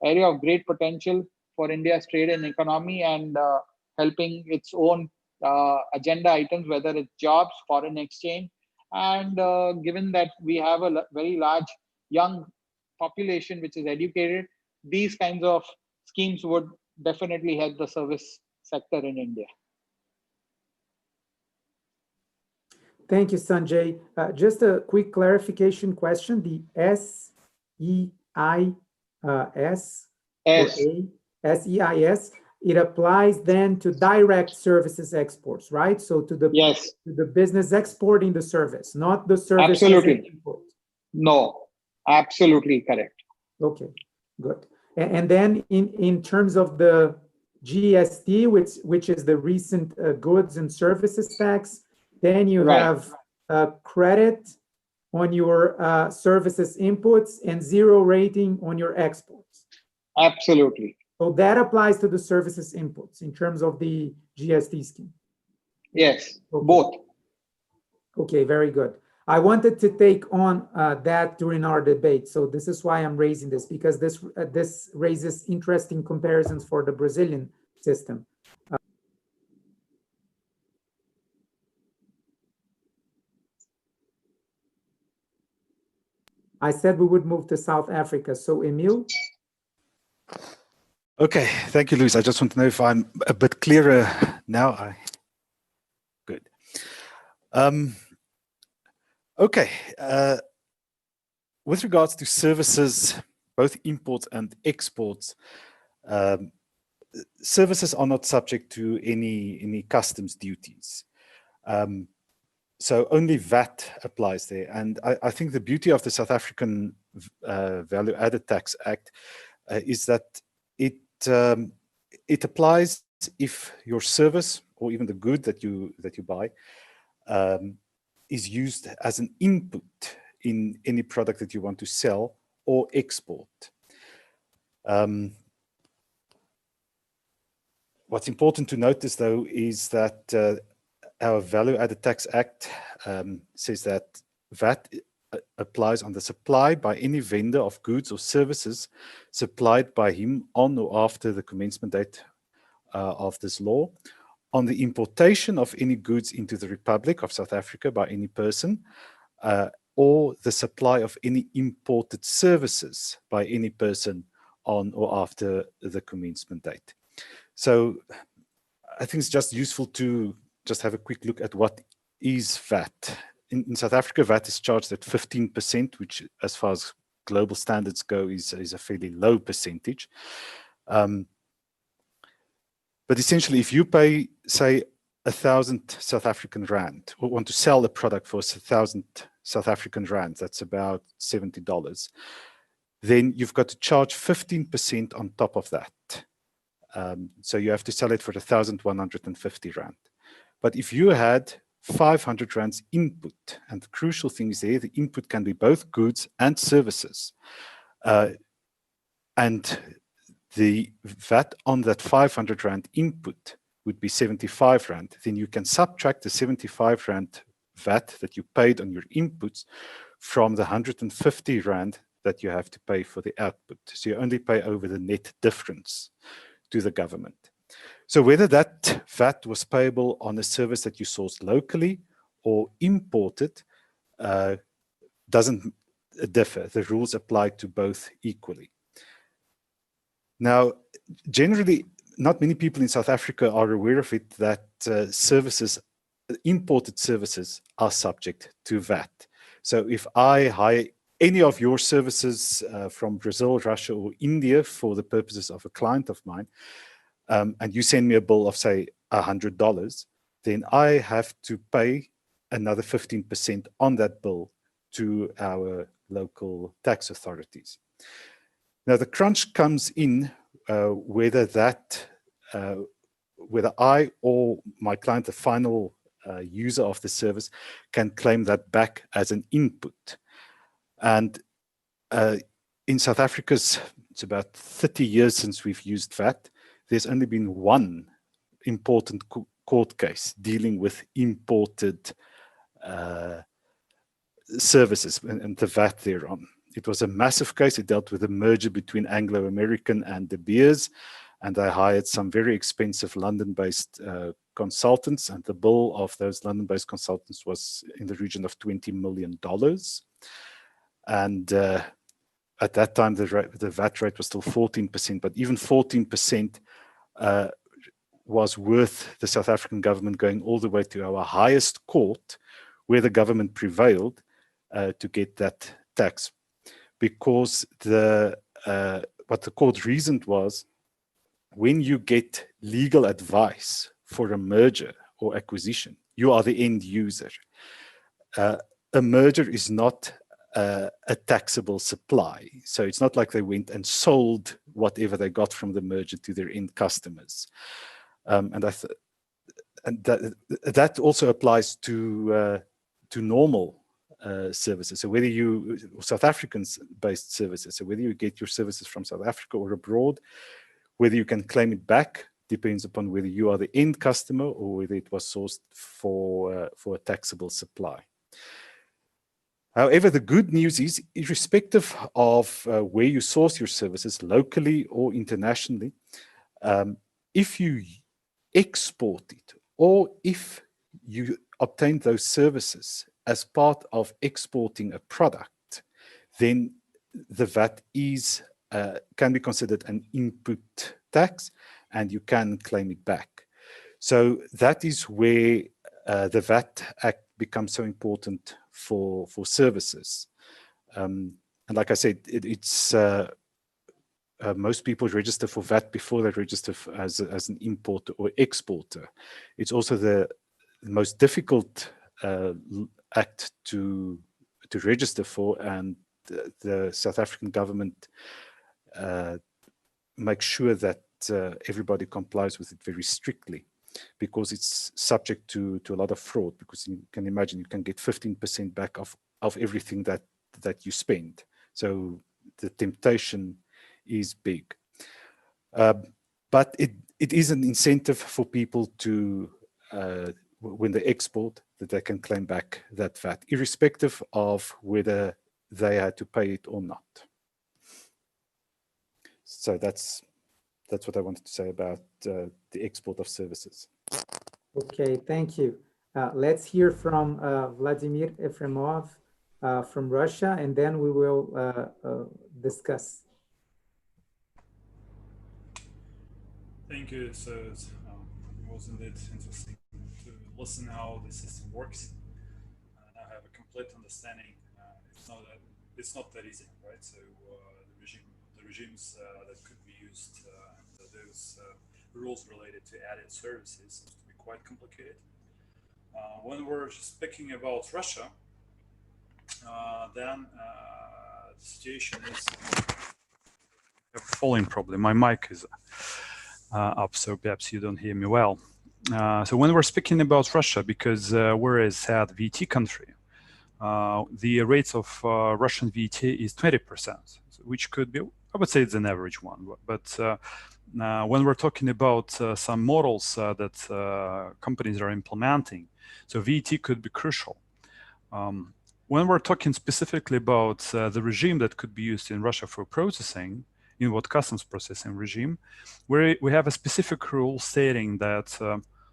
area of great potential for India's trade and economy and helping its own agenda items, whether it's jobs, foreign exchange, and given that we have a very large young population which is educated, these kinds of schemes would definitely help the service sector in India. Thank you, Sanjay. Just a quick clarification question. The SEIS, it applies then to direct services exports, right? So to the, yes, to the business exporting the service, not the service. Absolutely. No, absolutely correct. Okay, good. And then in terms of the GST, which is the recent goods and services tax, then you have credit on your services inputs and zero rating on your exports. Absolutely. So that applies to the services inputs in terms of the GST scheme. Yes, okay. Both. Okay, very good. I wanted to take on that during our debate. So this is why I'm raising this, because this raises interesting comparisons for the Brazilian system. I said we would move to South Africa. So Emile? Okay, thank you, Luiz. I just want to know if I'm a bit clearer now. Good. Okay, with regards to services, both imports and exports, services are not subject to any customs duties. So only VAT applies there. And I think the beauty of the South African Value Added Tax Act is that it applies if your service or even the good that you buy is used as an input in any product that you want to sell or export. What's important to notice, though, is that our Value Added Tax Act says that VAT applies on the supply by any vendor of goods or services supplied by him on or after the commencement date of this law, on the importation of any goods into the Republic of South Africa by any person, or the supply of any imported services by any person on or after the commencement date. So I think it's just useful to just have a quick look at what is VAT. In South Africa, VAT is charged at 15%, which as far as global standards go is a fairly low percentage. But essentially, if you pay, say, 1,000 South African rand, or want to sell a product for 1,000 South African rand, that's about $70, then you've got to charge 15% on top of that. So you have to sell it for 1,150 rand. But if you had 500 rands input, and the crucial thing is there, the input can be both goods and services, and the VAT on that 500 rand input would be 75 rand, then you can subtract the 75 rand VAT that you paid on your inputs from the 150 rand that you have to pay for the output. So you only pay over the net difference to the government. So whether that VAT was payable on a service that you sourced locally or imported doesn't differ. The rules apply to both equally. Now, generally, not many people in South Africa are aware of it, that imported services are subject to VAT. So if I hire any of your services from Brazil, Russia, or India for the purposes of a client of mine, and you send me a bill of, say, $100, then I have to pay another 15% on that bill to our local tax authorities. Now, the crunch comes in whether I or my client, the final user of the service, can claim that back as an input. And in South Africa, it's about 30 years since we've used VAT. There's only been one important court case dealing with imported services and the VAT thereon. It was a massive case. It dealt with a merger between Anglo American and De Beers, and they hired some very expensive London-based consultants, and the bill of those London-based consultants was in the region of $20 million. And at that time, the VAT rate was still 14%, but even 14% was worth the South African government going all the way to our highest court, where the government prevailed to get that tax, because what the court reasoned was, when you get legal advice for a merger or acquisition, you are the end user. A merger is not a taxable supply. So it's not like they went and sold whatever they got from the merger to their end customers. And that also applies to normal services. So whether you, South African-based services, so whether you get your services from South Africa or abroad, whether you can claim it back depends upon whether you are the end customer or whether it was sourced for a taxable supply. However, the good news is, irrespective of where you source your services, locally or internationally, if you export it, or if you obtain those services as part of exporting a product, then the VAT can be considered an input tax, and you can claim it back. So that is where the VAT Act becomes so important for services. And like I said, it's most people register for VAT before they register as an importer or exporter. It's also the most difficult act to register for, and the South African government makes sure that everybody complies with it very strictly, because it's subject to a lot of fraud, because you can imagine you can get 15% back of everything that you spend. So the temptation is big. But it is an incentive for people to, when they export, that they can claim back that VAT, irrespective of whether they had to pay it or not. So that's what I wanted to say about the export of services. Okay, thank you. Let's hear from Vladimir Efremov from Russia, and then we will discuss. Thank you. So it was indeed interesting to listen how the system works. Now I have a complete understanding. It's not that easy, right? So the regimes that could be used, and those rules related to added services seems to be quite complicated. When we're speaking about Russia, then the situation is a falling problem. My mic is up, so perhaps you don't hear me well. So when we're speaking about Russia, because we're a sad VAT country, the rates of Russian VAT is 20%, which could be, I would say it's an average one. But when we're talking about some models that companies are implementing, so VAT could be crucial. When we're talking specifically about the regime that could be used in Russia for processing, in what customs processing regime, where we have a specific rule stating that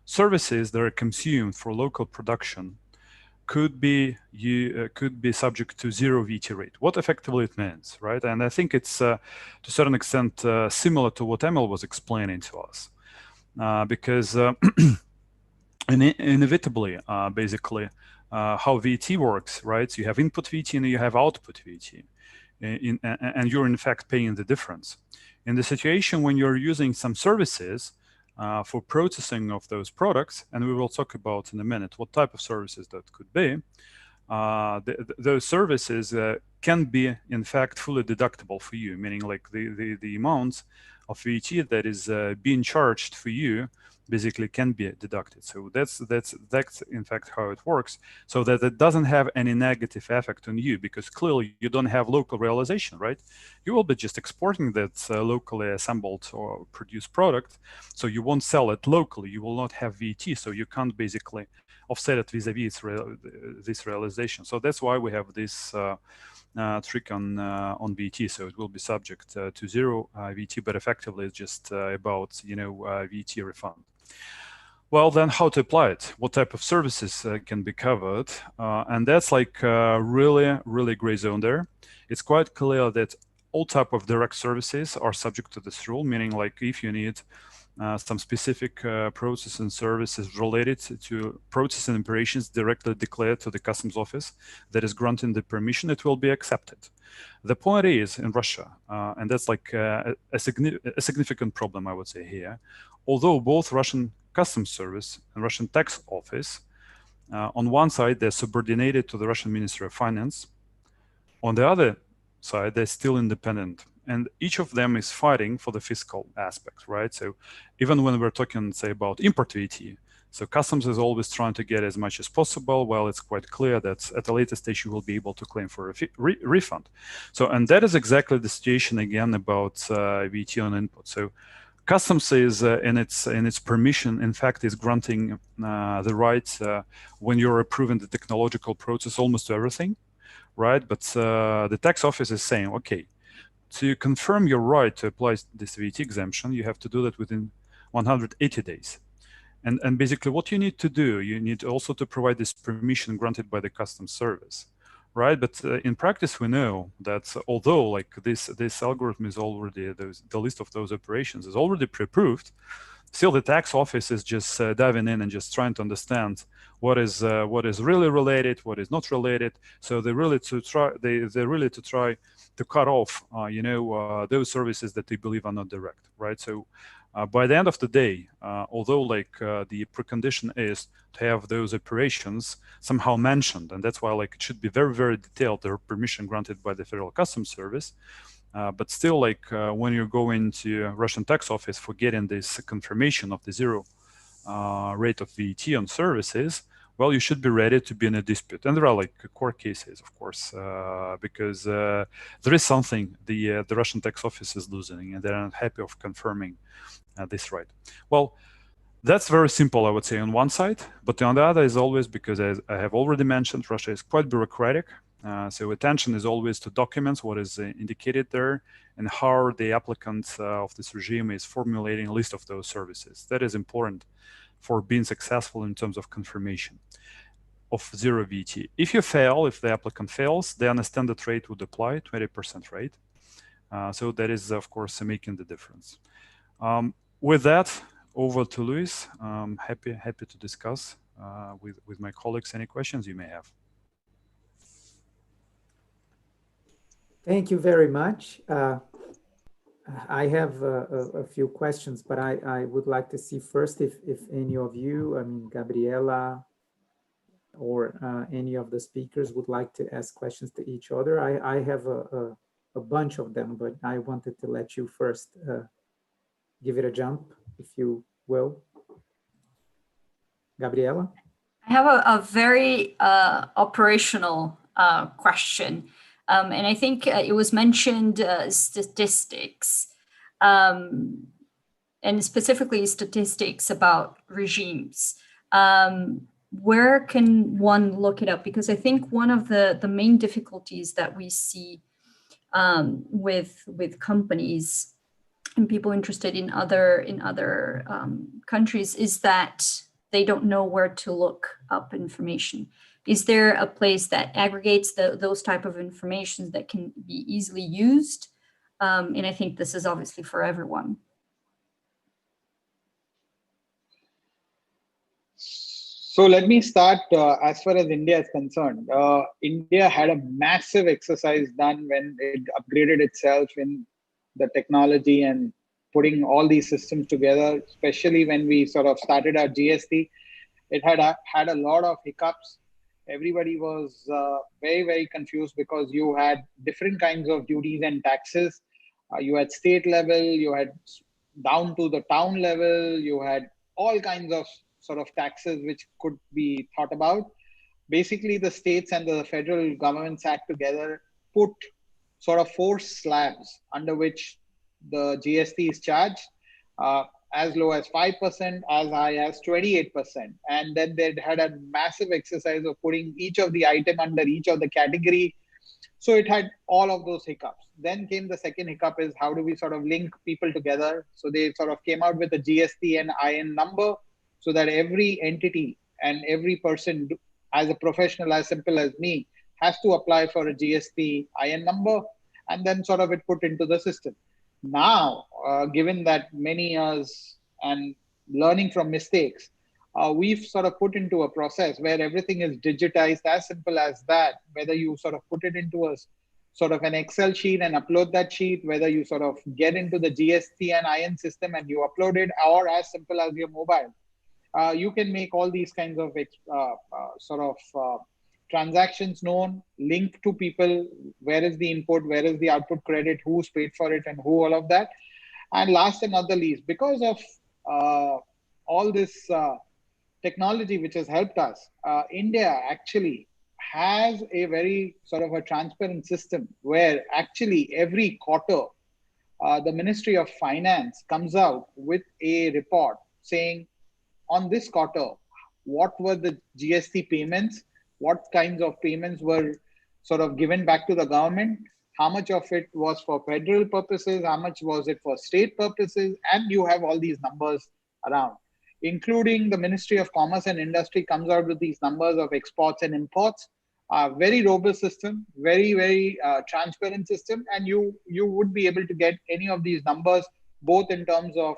services that are consumed for local production could be subject to zero VAT rate. What effectively it means, right? And I think it's to a certain extent similar to what Emile was explaining to us, because inevitably, basically, how VAT works, right? So you have input VAT and you have output VAT, and you're in fact paying the difference. In the situation when you're using some services for processing of those products, and we will talk about in a minute what type of services that could be, those services can be in fact fully deductible for you, meaning like the amount of VAT that is being charged for you basically can be deducted. So that's in fact how it works, so that it doesn't have any negative effect on you, because clearly you don't have local realization, right? You will be just exporting that locally assembled or produced product, so you won't sell it locally. You will not have VAT, so you can't basically offset it vis-a-vis this realization. So that's why we have this trick on VAT. So it will be subject to zero VAT, but effectively it's just about VAT refund. Well, then how to apply it? What type of services can be covered? And that's like really gray zone there. It's quite clear that all type of direct services are subject to this rule, meaning like if you need some specific process and services related to process and operations directly declared to the customs office that is granting the permission, it will be accepted. The point is in Russia, and that's like a significant problem, I would say here, although both Russian Customs Service and Russian Tax Office, on one side, they're subordinated to the Russian Ministry of Finance. On the other side, they're still independent. And each of them is fighting for the fiscal aspect, right? So even when we're talking, say, about import VAT, so customs is always trying to get as much as possible, while it's quite clear that at a later stage you will be able to claim for a refund. So, and that is exactly the situation again about VAT on input. So customs is in its permission, in fact, is granting the right when you're approving the technological process almost to everything, right? But the tax office is saying, okay, to confirm your right to apply this VAT exemption, you have to do that within 180 days. And basically what you need to do, you need also to provide this permission granted by the customs service, right? But in practice, we know that although like this algorithm is already, the list of those operations is already pre-approved, still the tax office is just diving in and just trying to understand what is really related, what is not related. So they're really to try to cut off, those services that they believe are not direct, right? So by the end of the day, although like the precondition is to have those operations somehow mentioned, and that's why like it should be very, very detailed, the permission granted by the Federal Customs Service. But still, like when you're going to Russian tax office for getting this confirmation of the zero rate of VAT on services, well, you should be ready to be in a dispute. And there are like court cases, of course, because there is something the Russian tax office is losing, and they're not happy of confirming this right. Well, that's very simple, I would say, on one side. But on the other is always, because as I have already mentioned, Russia is quite bureaucratic. So attention is always to documents, what is indicated there, and how the applicant of this regime is formulating a list of those services. That is important for being successful in terms of confirmation of zero VAT. If you fail, if the applicant fails, then a standard rate would apply, 20% rate. So that is, of course, making the difference. With that, over to Luiz. Happy to discuss with my colleagues any questions you may have. Thank you very much. I have a few questions, but I would like to see first if any of you, I mean, Gabriella or any of the speakers would like to ask questions to each other. I have a bunch of them, but I wanted to let you first give it a jump, if you will. Gabriella? I have a very operational question. And I think it was mentioned statistics, and specifically statistics about regimes. Where can one look it up? Because I think one of the main difficulties that we see with companies and people interested in other countries is that they don't know where to look up information. Is there a place that aggregates those type of information that can be easily used? And I think this is obviously for everyone. So let me start as far as India is concerned. India had a massive exercise done when it upgraded itself in the technology and putting all these systems together, especially when we sort of started our GST. It had a lot of hiccups. Everybody was very, very confused because you had different kinds of duties and taxes. You had state level, you had down to the town level, you had all kinds of sort of taxes which could be thought about. Basically, the states and the federal government sat together, put sort of 4 slabs under which the GST is charged, as low as 5%, as high as 28%. And then they had a massive exercise of putting each of the item under each of the category. So it had all of those hiccups. Then came the second hiccup is how do we sort of link people together? So they sort of came out with a GST and IN number so that every entity and every person, as a professional as simple as me, has to apply for a GST IN number. and then sort of it put into the system. Now, given that many years and learning from mistakes, we've sort of put into a process where everything is digitized, as simple as that, whether you sort of put it into a sort of an Excel sheet and upload that sheet, whether you sort of get into the GST and IN system and you upload it, or as simple as your mobile. You can make all these kinds of transactions known, link to people, where is the input, where is the output credit, who's paid for it, and who, all of that. And last and not the least, because of all this technology which has helped us, India actually has a very sort of a transparent system where actually every quarter, the Ministry of Finance comes out with a report saying, on this quarter, what were the GST payments, what kinds of payments were sort of given back to the government, how much of it was for federal purposes, how much was it for state purposes, and you have all these numbers around, including the Ministry of Commerce and Industry comes out with these numbers of exports and imports. Very robust system, very transparent system, and you would be able to get any of these numbers, both in terms of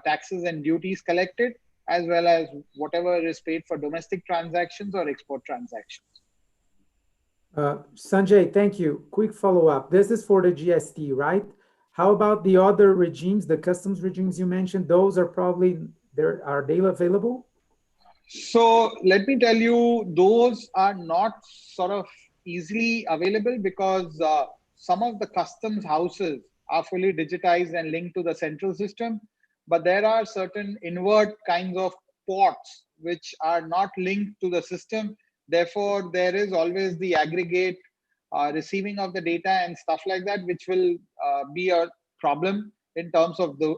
taxes and duties collected, as well as whatever is paid for domestic transactions or export transactions. Sanjay, thank you. Quick follow-up. This is for the GST, right? How about the other regimes, the customs regimes you mentioned? Those are probably, are they available? So let me tell you, those are not sort of easily available because some of the customs houses are fully digitized and linked to the central system, but there are certain inward kinds of ports which are not linked to the system. Therefore, there is always the aggregate receiving of the data and stuff like that, which will be a problem in terms of the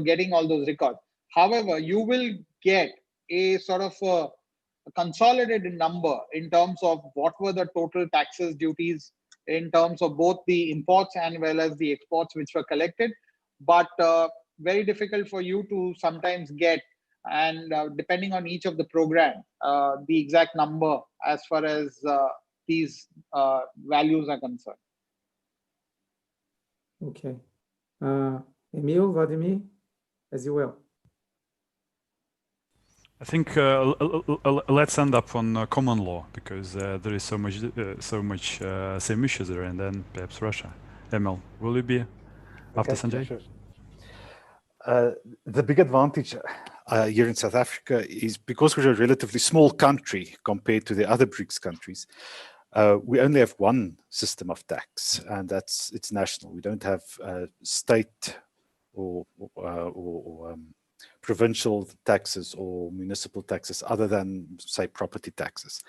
getting all those records. However, you will get a sort of a consolidated number in terms of what were the total taxes, duties, in terms of both the imports and well as the exports which were collected, but very difficult for you to sometimes get, and depending on each of the program, the exact number as far as these values are concerned. Okay. Emile, Vladimir, as you will. I think let's end up on common law, because there is so much same issues there, and then perhaps Russia. Emile, will you be after Sanjay? Sure. The big advantage here in South Africa is because we're a relatively small country compared to the other BRICS countries. We only have one system of tax, and it's national. We don't have state or provincial taxes or municipal taxes other than, say, property taxes.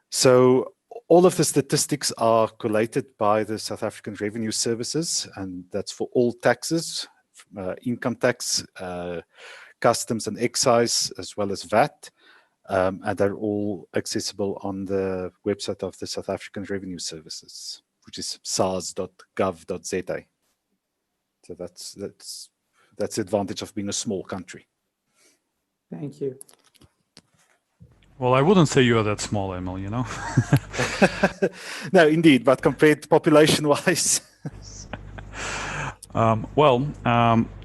So all of the statistics are collated by the South African Revenue Services, and that's for all taxes, income tax, customs and excise, as well as VAT. And they're all accessible on the website of the South African Revenue Services, which is sars.gov.za. So that's the advantage of being a small country. Thank you. Well, I wouldn't say you are that small, Emile, you know? No, indeed, but compared population-wise.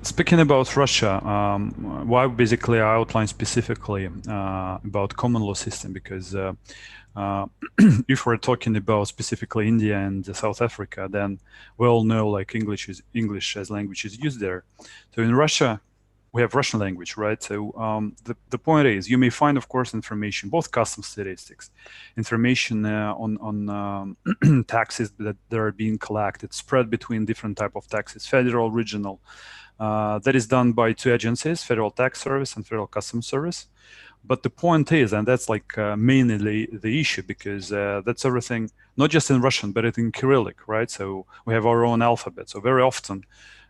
Speaking about Russia, why basically I outlined specifically about common law system, because if we're talking about specifically India and South Africa, then we all know like English as language is used there. So in Russia, we have Russian language, right? So the point is, you may find, of course, information, both custom statistics, information on taxes that are being collected, spread between different type of taxes, federal, regional. That is done by two agencies, Federal Tax Service and Federal Customs Service. But the point is, and that's like mainly the issue, because that's everything, not just in Russian, but in Cyrillic, right? So we have our own alphabet. So very often,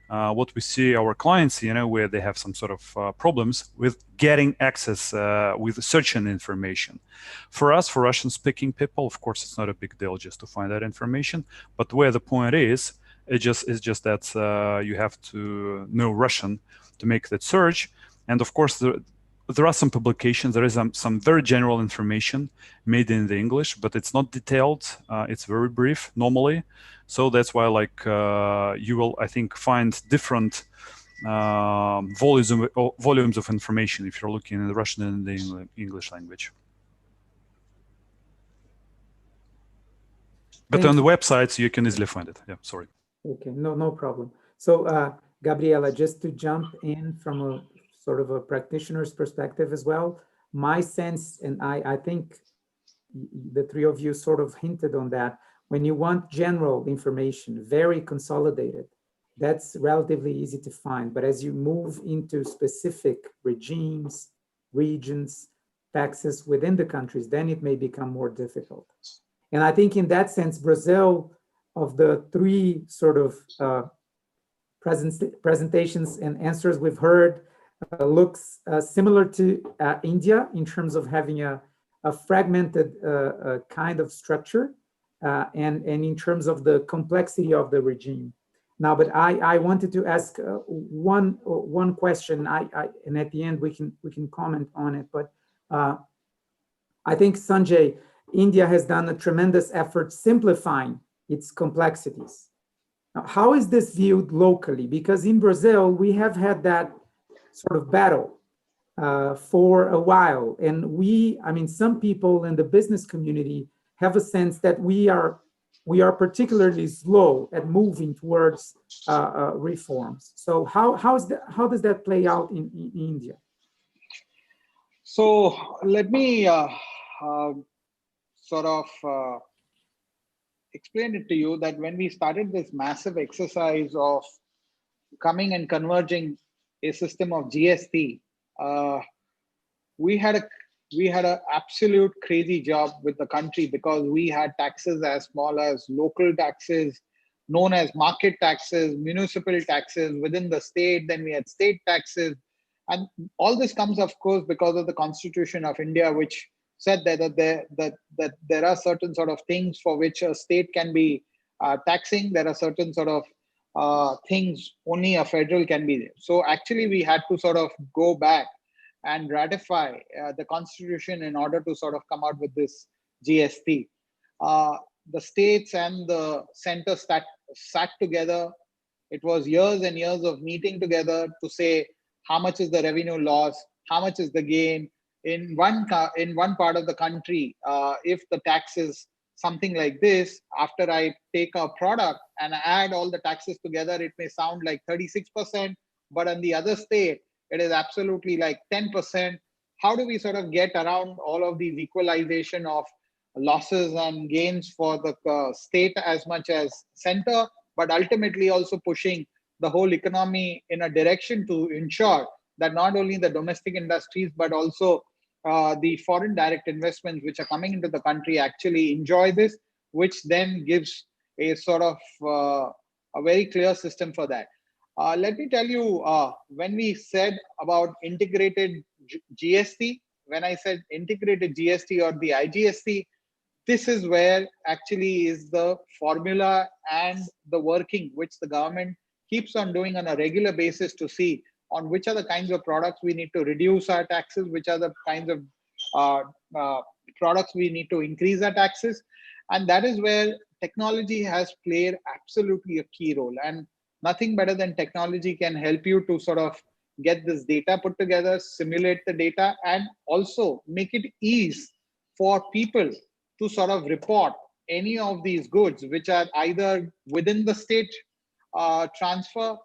what we see our clients, where they have some sort of problems with getting access with searching information. For us, for Russian-speaking people, of course, it's not a big deal just to find that information. But where the point is, it's just that you have to know Russian to make that search. And of course, there are some publications. There is some very general information made in the English, but it's not detailed. It's very brief normally. So that's why, like, you will, I think, find different volumes of information if you're looking in the Russian and the English language. But on the websites, you can easily find it. Yeah, sorry. Okay, no problem. So, Gabriella, just to jump in from a sort of a practitioner's perspective as well, my sense, and I think the three of you sort of hinted on that, when you want general information, very consolidated, that's relatively easy to find. But as you move into specific regimes, regions, taxes within the countries, then it may become more difficult. And I think in that sense, Brazil, of the three sort of presentations and answers we've heard, looks similar to India in terms of having a fragmented kind of structure and in terms of the complexity of the regime. Now, but I wanted to ask one question, and at the end we can comment on it. But I think, Sanjay, India has done a tremendous effort simplifying its complexities. Now, how is this viewed locally? Because in Brazil, we have had that sort of battle for a while. And I mean, some people in the business community have a sense that we are particularly slow at moving towards reforms. So how does that play out in India? So let me sort of explain it to you that when we started this massive exercise of coming and converging a system of GST, we had an absolute crazy job with the country, because we had taxes as small as local taxes, known as market taxes, municipal taxes within the state. Then we had state taxes, and all this comes, of course, because of the Constitution of India, which said that there are certain sort of things for which a state can be taxing. There are certain sort of things only a federal can be. So actually, we had to sort of go back and ratify the Constitution in order to sort of come out with this GST. The states and the center sat together. It was years and years of meeting together to say how much is the revenue loss, how much is the gain. In one part of the country, if the tax is something like this, after I take a product and add all the taxes together, it may sound like 36%, but in the other state, it is absolutely like 10%. How do we sort of get around all of these equalization of losses and gains for the state as much as center, but ultimately also pushing the whole economy in a direction to ensure that not only the domestic industries, but also the foreign direct investments which are coming into the country actually enjoy this, which then gives a sort of a very clear system for that. Let me tell you, when we said about integrated GST, when I said integrated GST or the IGST, this is where actually is the formula and the working which the government keeps on doing on a regular basis to see on which are the kinds of products we need to reduce our taxes, which are the kinds of products we need to increase our taxes. And that is where technology has played absolutely a key role. And nothing better than technology can help you to sort of get this data put together, simulate the data, and also make it easy for people to sort of report any of these goods, which are either within the state transfer,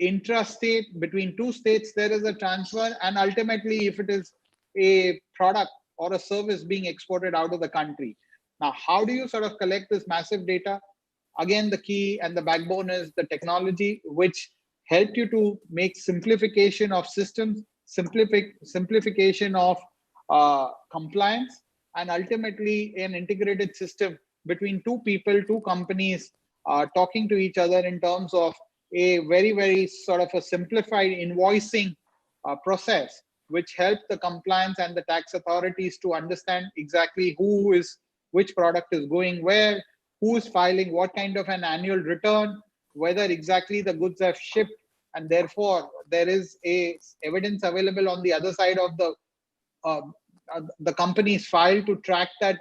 intrastate, between two states there is a transfer, and ultimately if it is a product or a service being exported out of the country. Now, how do you sort of collect this massive data? Again, the key and the backbone is the technology, which help you to make simplification of systems, simplification of compliance, and ultimately an integrated system between two people, two companies talking to each other in terms of a very, very sort of a simplified invoicing process, which helps the compliance and the tax authorities to understand exactly which product is going where, who is filing what kind of an annual return, whether exactly the goods have shipped and therefore there is evidence available on the other side of the company's file to track that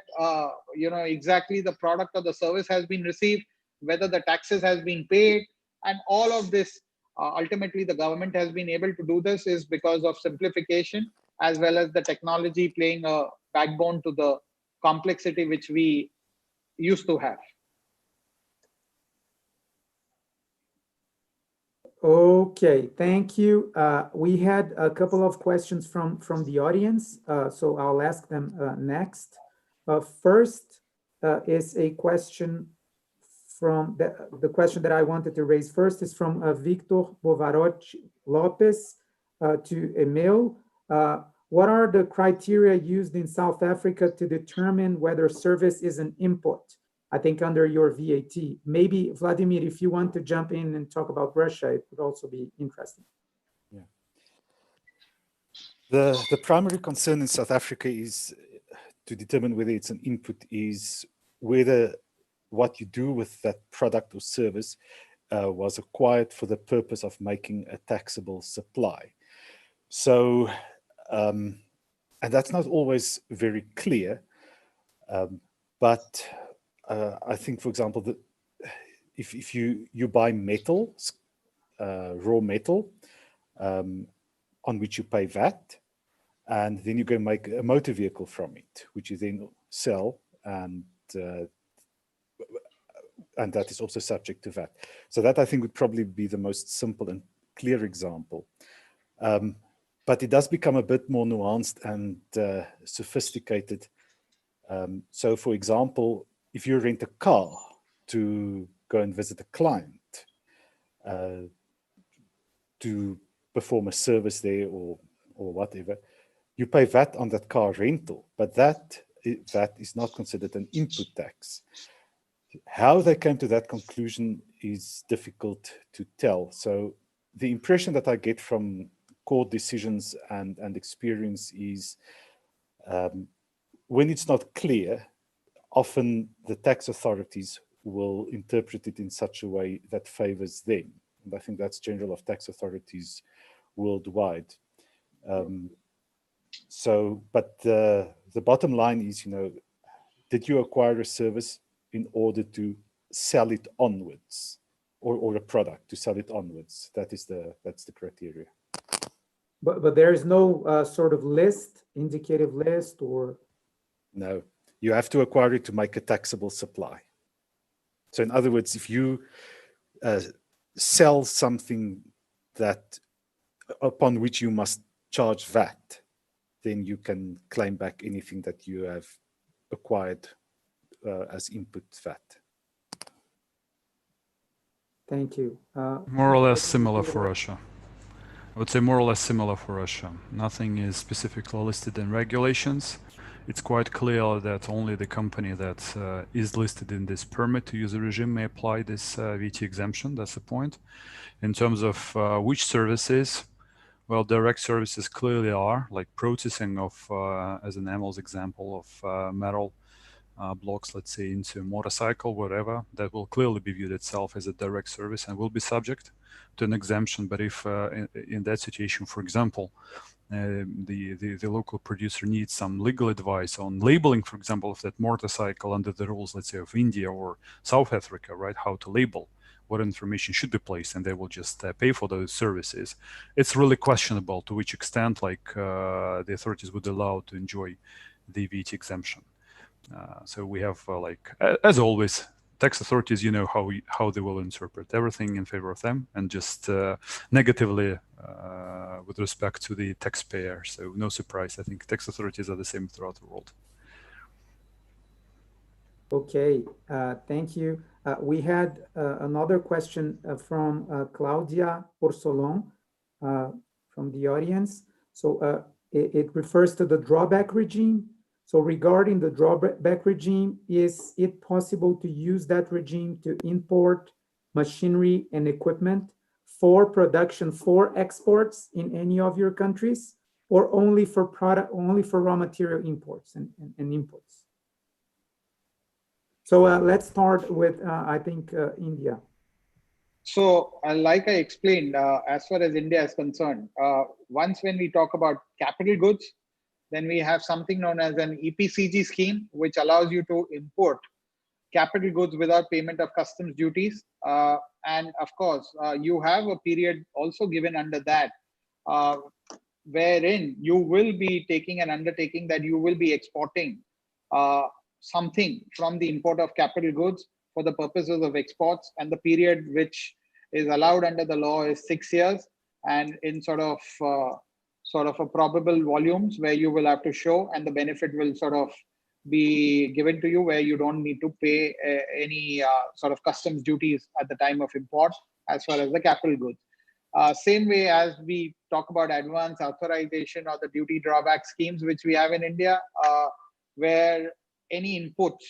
exactly the product or the service has been received, whether the taxes has been paid, and all of this. Ultimately, the government has been able to do this is because of simplification, as well as the technology playing a backbone to the complexity which we used to have. Okay, thank you. We had a couple of questions from the audience, so I'll ask them next. First is a question from the question that I wanted to raise first is from Victor Bovarotti Lopez to Emile. What are the criteria used in South Africa to determine whether service is an input? I think under your VAT. Maybe, Vladimir, if you want to jump in and talk about Russia, it would also be interesting. Yeah. The primary concern in South Africa is to determine whether it's an input is whether what you do with that product or service was acquired for the purpose of making a taxable supply. So, and that's not always very clear, but I think, for example, that if you buy metal, raw metal, on which you pay VAT, and then you go make a motor vehicle from it, which you then sell, and that is also subject to VAT. So that, I think, would probably be the most simple and clear example. But it does become a bit more nuanced and sophisticated. So, for example, if you rent a car to go and visit a client to perform a service there or whatever, you pay VAT on that car rental, but that is not considered an input tax. How they came to that conclusion is difficult to tell. So the impression that I get from court decisions and experience is when it's not clear, often the tax authorities will interpret it in such a way that favors them. And I think that's general of tax authorities worldwide. But the bottom line is, did you acquire a service in order to sell it onwards, or a product to sell it onwards? That's the criteria. But there is no sort of list, indicative list, or? No, you have to acquire it to make a taxable supply. So in other words, if you sell something that upon which you must charge VAT, then you can claim back anything that you have acquired as input VAT. Thank you. More or less similar for Russia. I would say more or less similar for Russia. Nothing is specifically listed in regulations. It's quite clear that only the company that is listed in this permit to use a regime may apply this VAT exemption. That's the point. In terms of which services, well, direct services clearly are, like processing of, as an Emile's example, of metal blocks, let's say, into a motorcycle, whatever, that will clearly be viewed itself as a direct service and will be subject to an exemption. But if in that situation, for example, the local producer needs some legal advice on labeling, for example, of that motorcycle under the rules, let's say, of India or South Africa, right? How to label, what information should be placed, and they will just pay for those services. It's really questionable to which extent, like, the authorities would allow to enjoy the VAT exemption. So we have, as always, tax authorities, how they will interpret everything in favor of them, and just negatively with respect to the taxpayer. So no surprise, I think tax authorities are the same throughout the world. Okay, thank you. We had another question from Claudia Orsolon from the audience. So it refers to the drawback regime. So regarding the drawback regime, is it possible to use that regime to import machinery and equipment for production, for exports in any of your countries, or only for raw material imports and inputs? So let's start with, I think, India. So, like I explained, as far as India is concerned, once when we talk about capital goods, then we have something known as an EPCG scheme, which allows you to import capital goods without payment of customs duties. And of course, you have a period also given under that, uh, wherein you will be taking an undertaking that you will be exporting uh, something from the import of capital goods for the purposes of exports, and the period which is allowed under the law is 6 years, and in sort of a probable volumes where you will have to show, and the benefit will sort of be given to you where you don't need to pay any sort of customs duties at the time of import as far as the capital goods. Same way as we talk about advance authorization or the duty drawback schemes which we have in India, where any inputs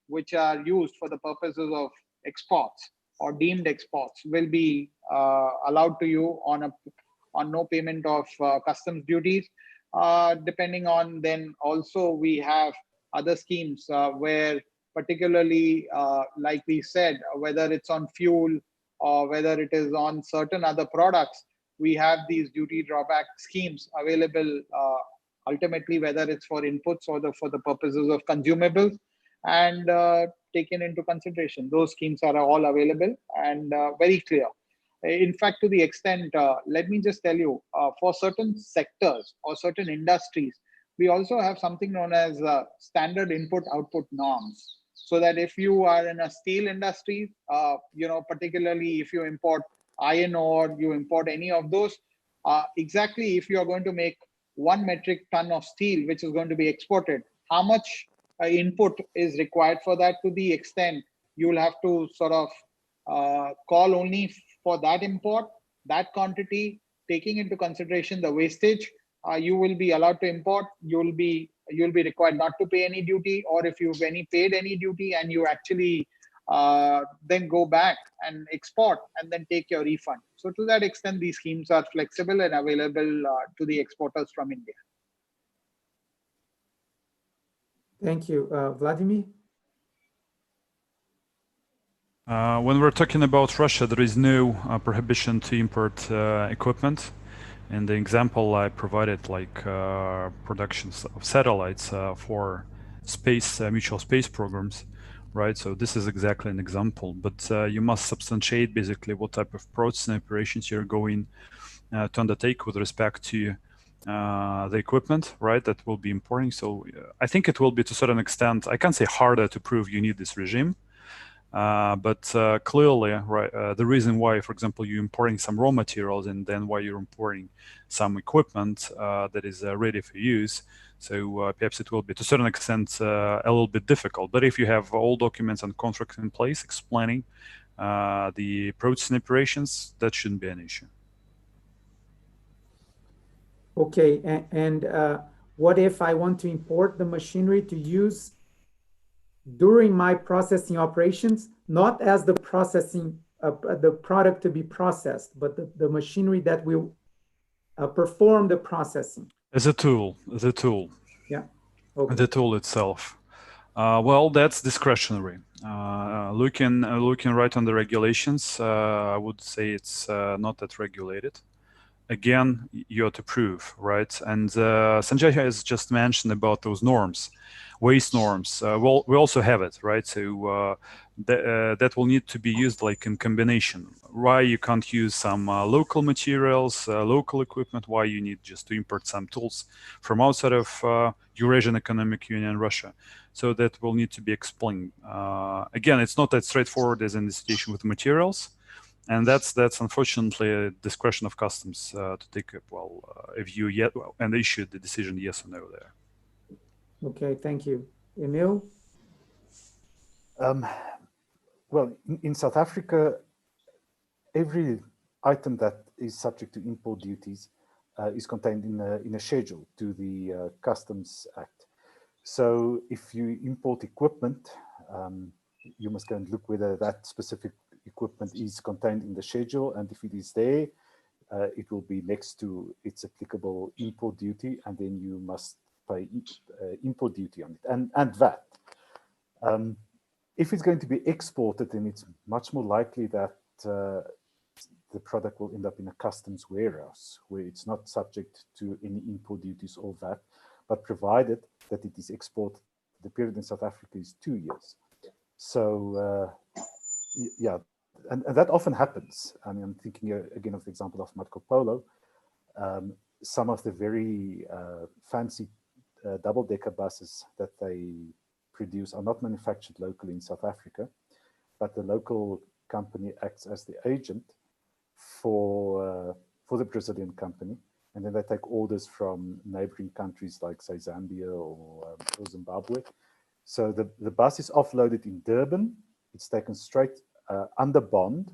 which are used for the purposes of exports or deemed exports will be allowed to you on no payment of customs duties. Depending on, then also we have other schemes where particularly, like we said, whether it's on fuel or whether it is on certain other products, we have these duty drawback schemes available ultimately, whether it's for inputs or for the purposes of consumables, and taken into consideration. Those schemes are all available and very clear. In fact, to the extent, let me just tell you, for certain sectors or certain industries, we also have something known as standard input-output norms. So that if you are in a steel industry, particularly if you import iron ore, you import any of those, exactly if you are going to make 1 metric ton of steel, which is going to be exported, how much input is required for that, to the extent you will have to sort of call only for that import, that quantity, taking into consideration the wastage, you will be allowed to import. You'll be required not to pay any duty, or if you've paid any duty and you actually then go back and export and then take your refund. So to that extent, these schemes are flexible and available to the exporters from India. Thank you. Vladimir? When we're talking about Russia, there is no prohibition to import equipment. In the example I provided, like productions of satellites for space, mutual space programs, right? So this is exactly an example, but you must substantiate basically what type of processing operations you're going to undertake with respect to the equipment, right, that will be importing. So I think it will be to a certain extent, I can't say harder to prove you need this regime, but clearly, right, the reason why, for example, you're importing some raw materials and then why you're importing some equipment that is ready for use. So perhaps it will be to a certain extent a little bit difficult. But if you have all documents and contracts in place explaining the processing operations, that shouldn't be an issue. Okay, and what if I want to import the machinery to use during my processing operations, not as the processing, the product to be processed, but the machinery that will perform the processing? As a tool, Yeah. Okay. The tool itself. Well, that's discretionary. Looking right on the regulations, I would say it's not that regulated. Again, you have to prove, right? And Sanjay has just mentioned about those norms, waste norms. Well, we also have it, right? So that will need to be used like in combination. Why you can't use some local materials, local equipment? Why you need just to import some tools from outside of Eurasian Economic Union, Russia? So that will need to be explained. Again, it's not that straightforward as in the situation with materials. And that's unfortunately a discretion of customs to take up. Well, if you and issue the decision yes or no there. Okay, thank you, Emile. Well, in South Africa, every item that is subject to import duties is contained in a schedule to the Customs Act. So if you import equipment, you must go and look whether that specific equipment is contained in the schedule, and if it is there, it will be next to its applicable import duty, and then you must pay import duty on it and VAT. If it's going to be exported, then it's much more likely that the product will end up in a customs warehouse where it's not subject to any import duties or VAT, but provided that it is exported. The period in South Africa is 2 years. So, yeah, and that often happens. I mean, I'm thinking again of the example of Marco Polo. Some of the very fancy double-decker buses that they produce are not manufactured locally in South Africa, but the local company acts as the agent for the Brazilian company, and then they take orders from neighboring countries like, say, Zambia or Zimbabwe. So the bus is offloaded in Durban. It's taken straight under bond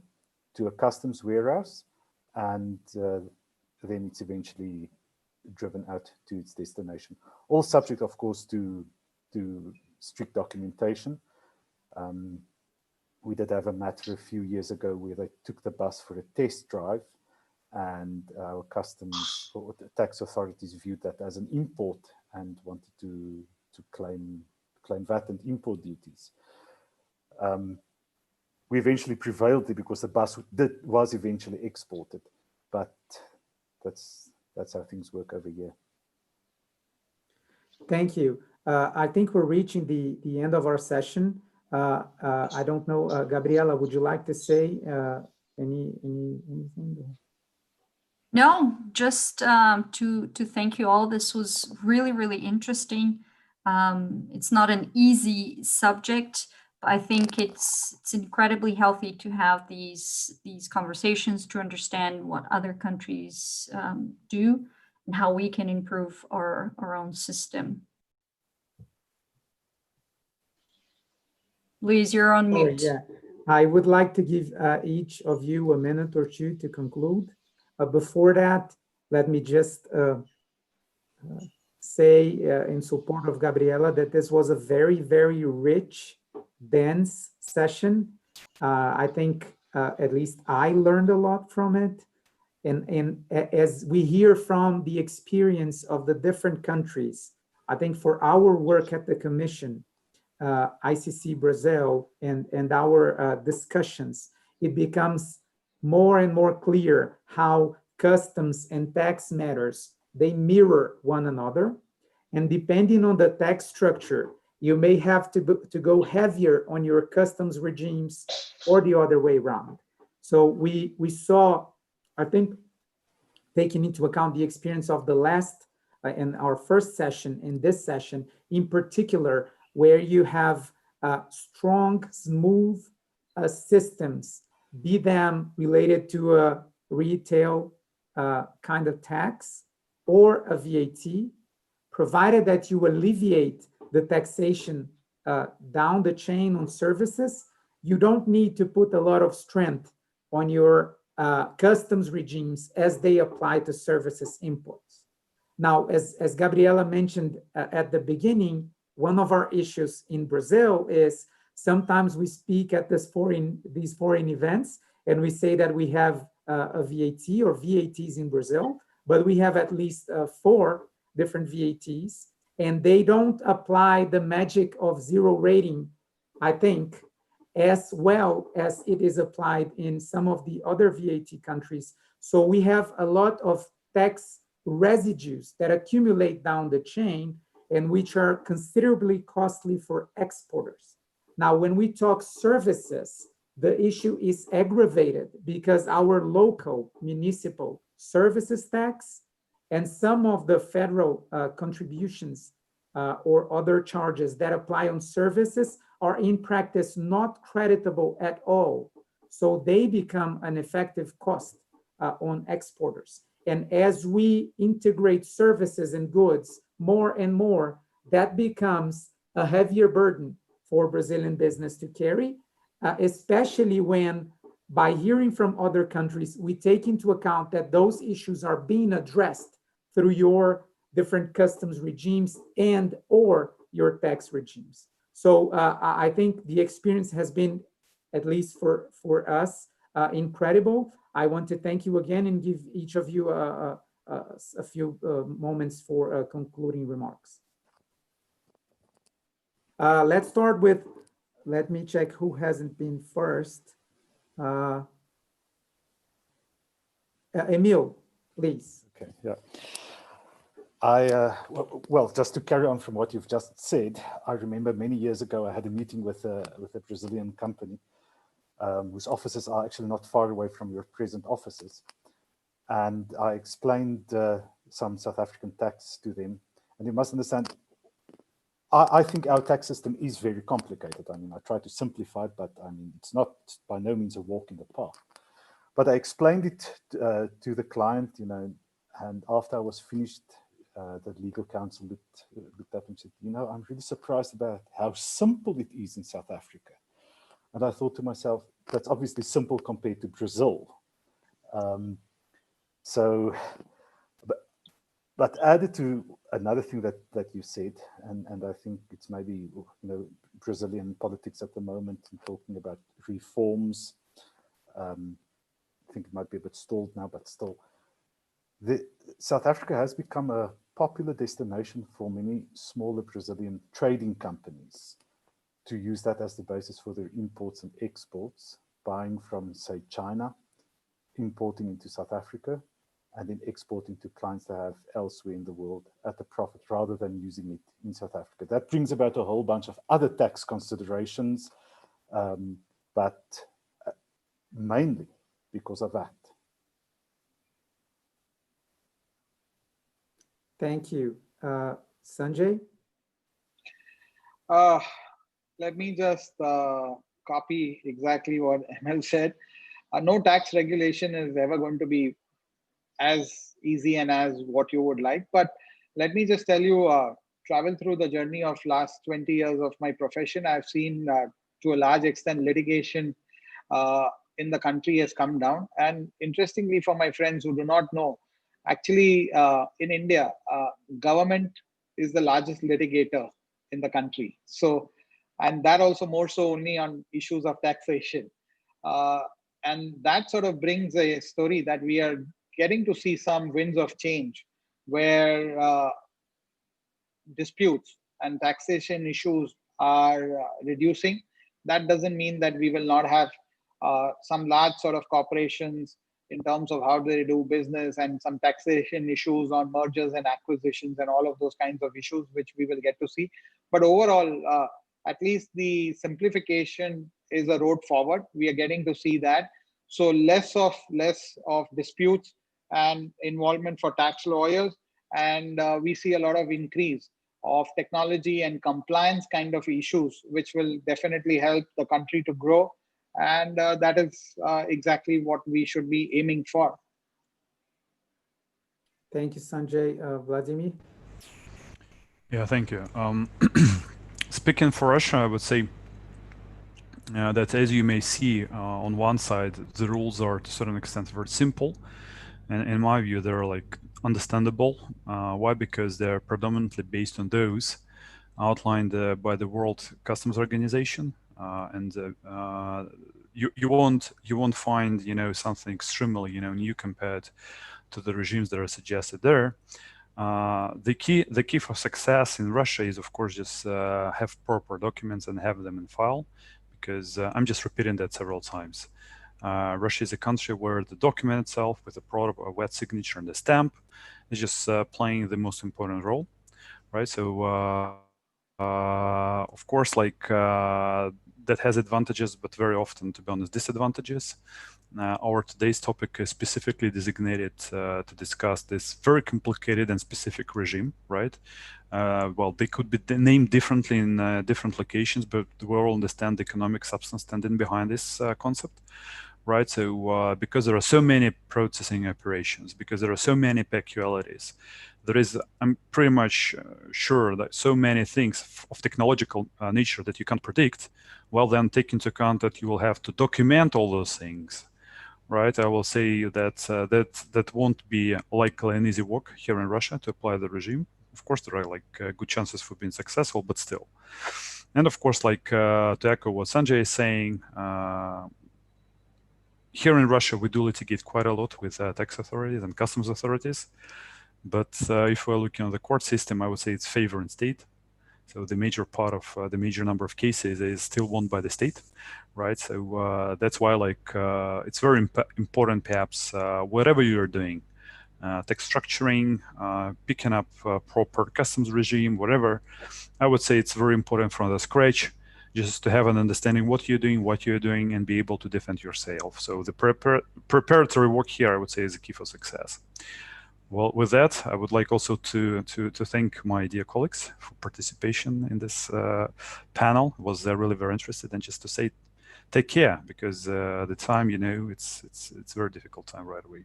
to a customs warehouse, and then it's eventually driven out to its destination. All subject, of course, to strict documentation. We did have a matter a few years ago where they took the bus for a test drive, and our customs or tax authorities viewed that as an import and wanted to claim VAT and import duties. We eventually prevailed there because the bus was eventually exported, but that's how things work over here. Thank you. I think we're reaching the end of our session. I don't know, Gabriella, would you like to say anything? No, just to thank you all. This was really, really interesting. It's not an easy subject, but I think it's incredibly healthy to have these conversations to understand what other countries do and how we can improve our own system. Luiz, you're on mute. Yeah, I would like to give each of you a minute or two to conclude. Before that, let me just say in support of Gabriella that this was a very, very rich, dense session. I think at least I learned a lot from it. And as we hear from the experience of the different countries, I think for our work at the Commission, ICC Brazil, and our discussions, it becomes more and more clear how customs and tax matters, they mirror one another. And depending on the tax structure, you may have to go heavier on your customs regimes or the other way around. So we saw, I think, taking into account the experience of the last in our first session, in this session in particular, where you have strong, smooth systems, be them related to a retail kind of tax or a VAT, provided that you alleviate the taxation down the chain on services, you don't need to put a lot of strength on your customs regimes as they apply to services imports. Now, as Gabriella mentioned at the beginning, one of our issues in Brazil is sometimes we speak at these foreign events and we say that we have a VAT or VATs in Brazil, but we have at least 4 different VATs, and they don't apply the magic of zero rating, I think, as well as it is applied in some of the other VAT countries. So we have a lot of tax residues that accumulate down the chain and which are considerably costly for exporters. Now, when we talk services, the issue is aggravated because our local municipal services tax and some of the federal contributions or other charges that apply on services are in practice not creditable at all. So they become an effective cost on exporters. And as we integrate services and goods more and more, that becomes a heavier burden for Brazilian business to carry, especially when, by hearing from other countries, we take into account that those issues are being addressed through your different customs regimes and or your tax regimes. So I think the experience has been, at least for us, incredible. I want to thank you again and give each of you a few moments for concluding remarks. Let's start with, let me check who hasn't been first. Emile, please. Okay, yeah. Well, just to carry on from what you've just said, I remember many years ago I had a meeting with a Brazilian company whose offices are actually not far away from your present offices. And I explained some South African tax to them. And you must understand, I think our tax system is very complicated. I mean, I try to simplify it, but I mean, it's not by no means a walk in the park. But I explained it to the client, you know, and after I was finished, the legal counsel looked up and said, you know, I'm really surprised about how simple it is in South Africa. And I thought to myself, that's obviously simple compared to Brazil. But added to another thing that you said, and I think it's maybe, you know, Brazilian politics at the moment and talking about reforms. I think it might be a bit stalled now, but still. South Africa has become a popular destination for many smaller Brazilian trading companies to use that as the basis for their imports and exports, buying from, say, China, importing into South Africa, and then exporting to clients they have elsewhere in the world at a profit rather than using it in South Africa. That brings about a whole bunch of other tax considerations, but mainly because of that. Thank you. Sanjay? Let me just copy exactly what Emile said. No tax regulation is ever going to be as easy and as what you would like. But let me just tell you, travel through the journey of last 20 years of my profession, I've seen to a large extent litigation in the country has come down. And interestingly, for my friends who do not know, actually in India, government is the largest litigator in the country. So, and that also more so only on issues of taxation. And that sort of brings a story that we are getting to see some winds of change where disputes and taxation issues are reducing. That doesn't mean that we will not have some large sort of corporations in terms of how they do business and some taxation issues on mergers and acquisitions and all of those kinds of issues, which we will get to see. But overall, at least the simplification is a road forward. We are getting to see that. So less of disputes and involvement for tax lawyers. And we see a lot of increase of technology and compliance kind of issues, which will definitely help the country to grow. And that is exactly what we should be aiming for. Thank you, Sanjay. Vladimir? Yeah, thank you. Speaking for Russia, I would say that as you may see on one side, the rules are to a certain extent very simple. And in my view, they're like understandable. Why? Because they're predominantly based on those outlined by the World Customs Organization. You won't find, you know, something extremely, you know, new compared to the regimes that are suggested there. The key for success in Russia is, of course, just have proper documents and have them in file, because I'm just repeating that several times. Russia is a country where the document itself with a proper wet signature and the stamp is just playing the most important role, right? So of course, like that has advantages, but very often, to be honest, disadvantages. Our today's topic is specifically designated to discuss this very complicated and specific regime, right? Well, they could be named differently in different locations, but we all understand the economic substance standing behind this concept, right? So because there are so many processing operations, because there are so many peculiarities, there is, I'm pretty much sure that so many things of technological nature that you can't predict. Well, then take into account that you will have to document all those things, right? I will say that that won't be likely an easy work here in Russia to apply the regime. Of course, there are like good chances for being successful, but still. And of course, like to echo what Sanjay is saying, here in Russia, we do litigate quite a lot with tax authorities and customs authorities. But if we're looking at the court system, I would say it's favoring state. So the major part of the major number of cases is still won by the state, right? So that's why, like, it's very important, perhaps, whatever you are doing, tax structuring, picking up proper customs regime, whatever. I would say it's very important from the scratch, just to have an understanding what you're doing, and be able to defend yourself. So the preparatory work here, I would say, is the key for success. Well, with that, I would like also to thank my dear colleagues for participation in this panel. It was really very interested, and just to say, take care, because the time, you know, it's a very difficult time right away.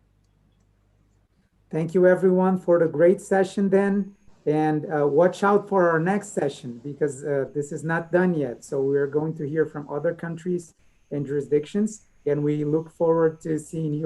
Thank you, everyone, for the great session then. And watch out for our next session, because this is not done yet. So we're going to hear from other countries and jurisdictions, and we look forward to seeing you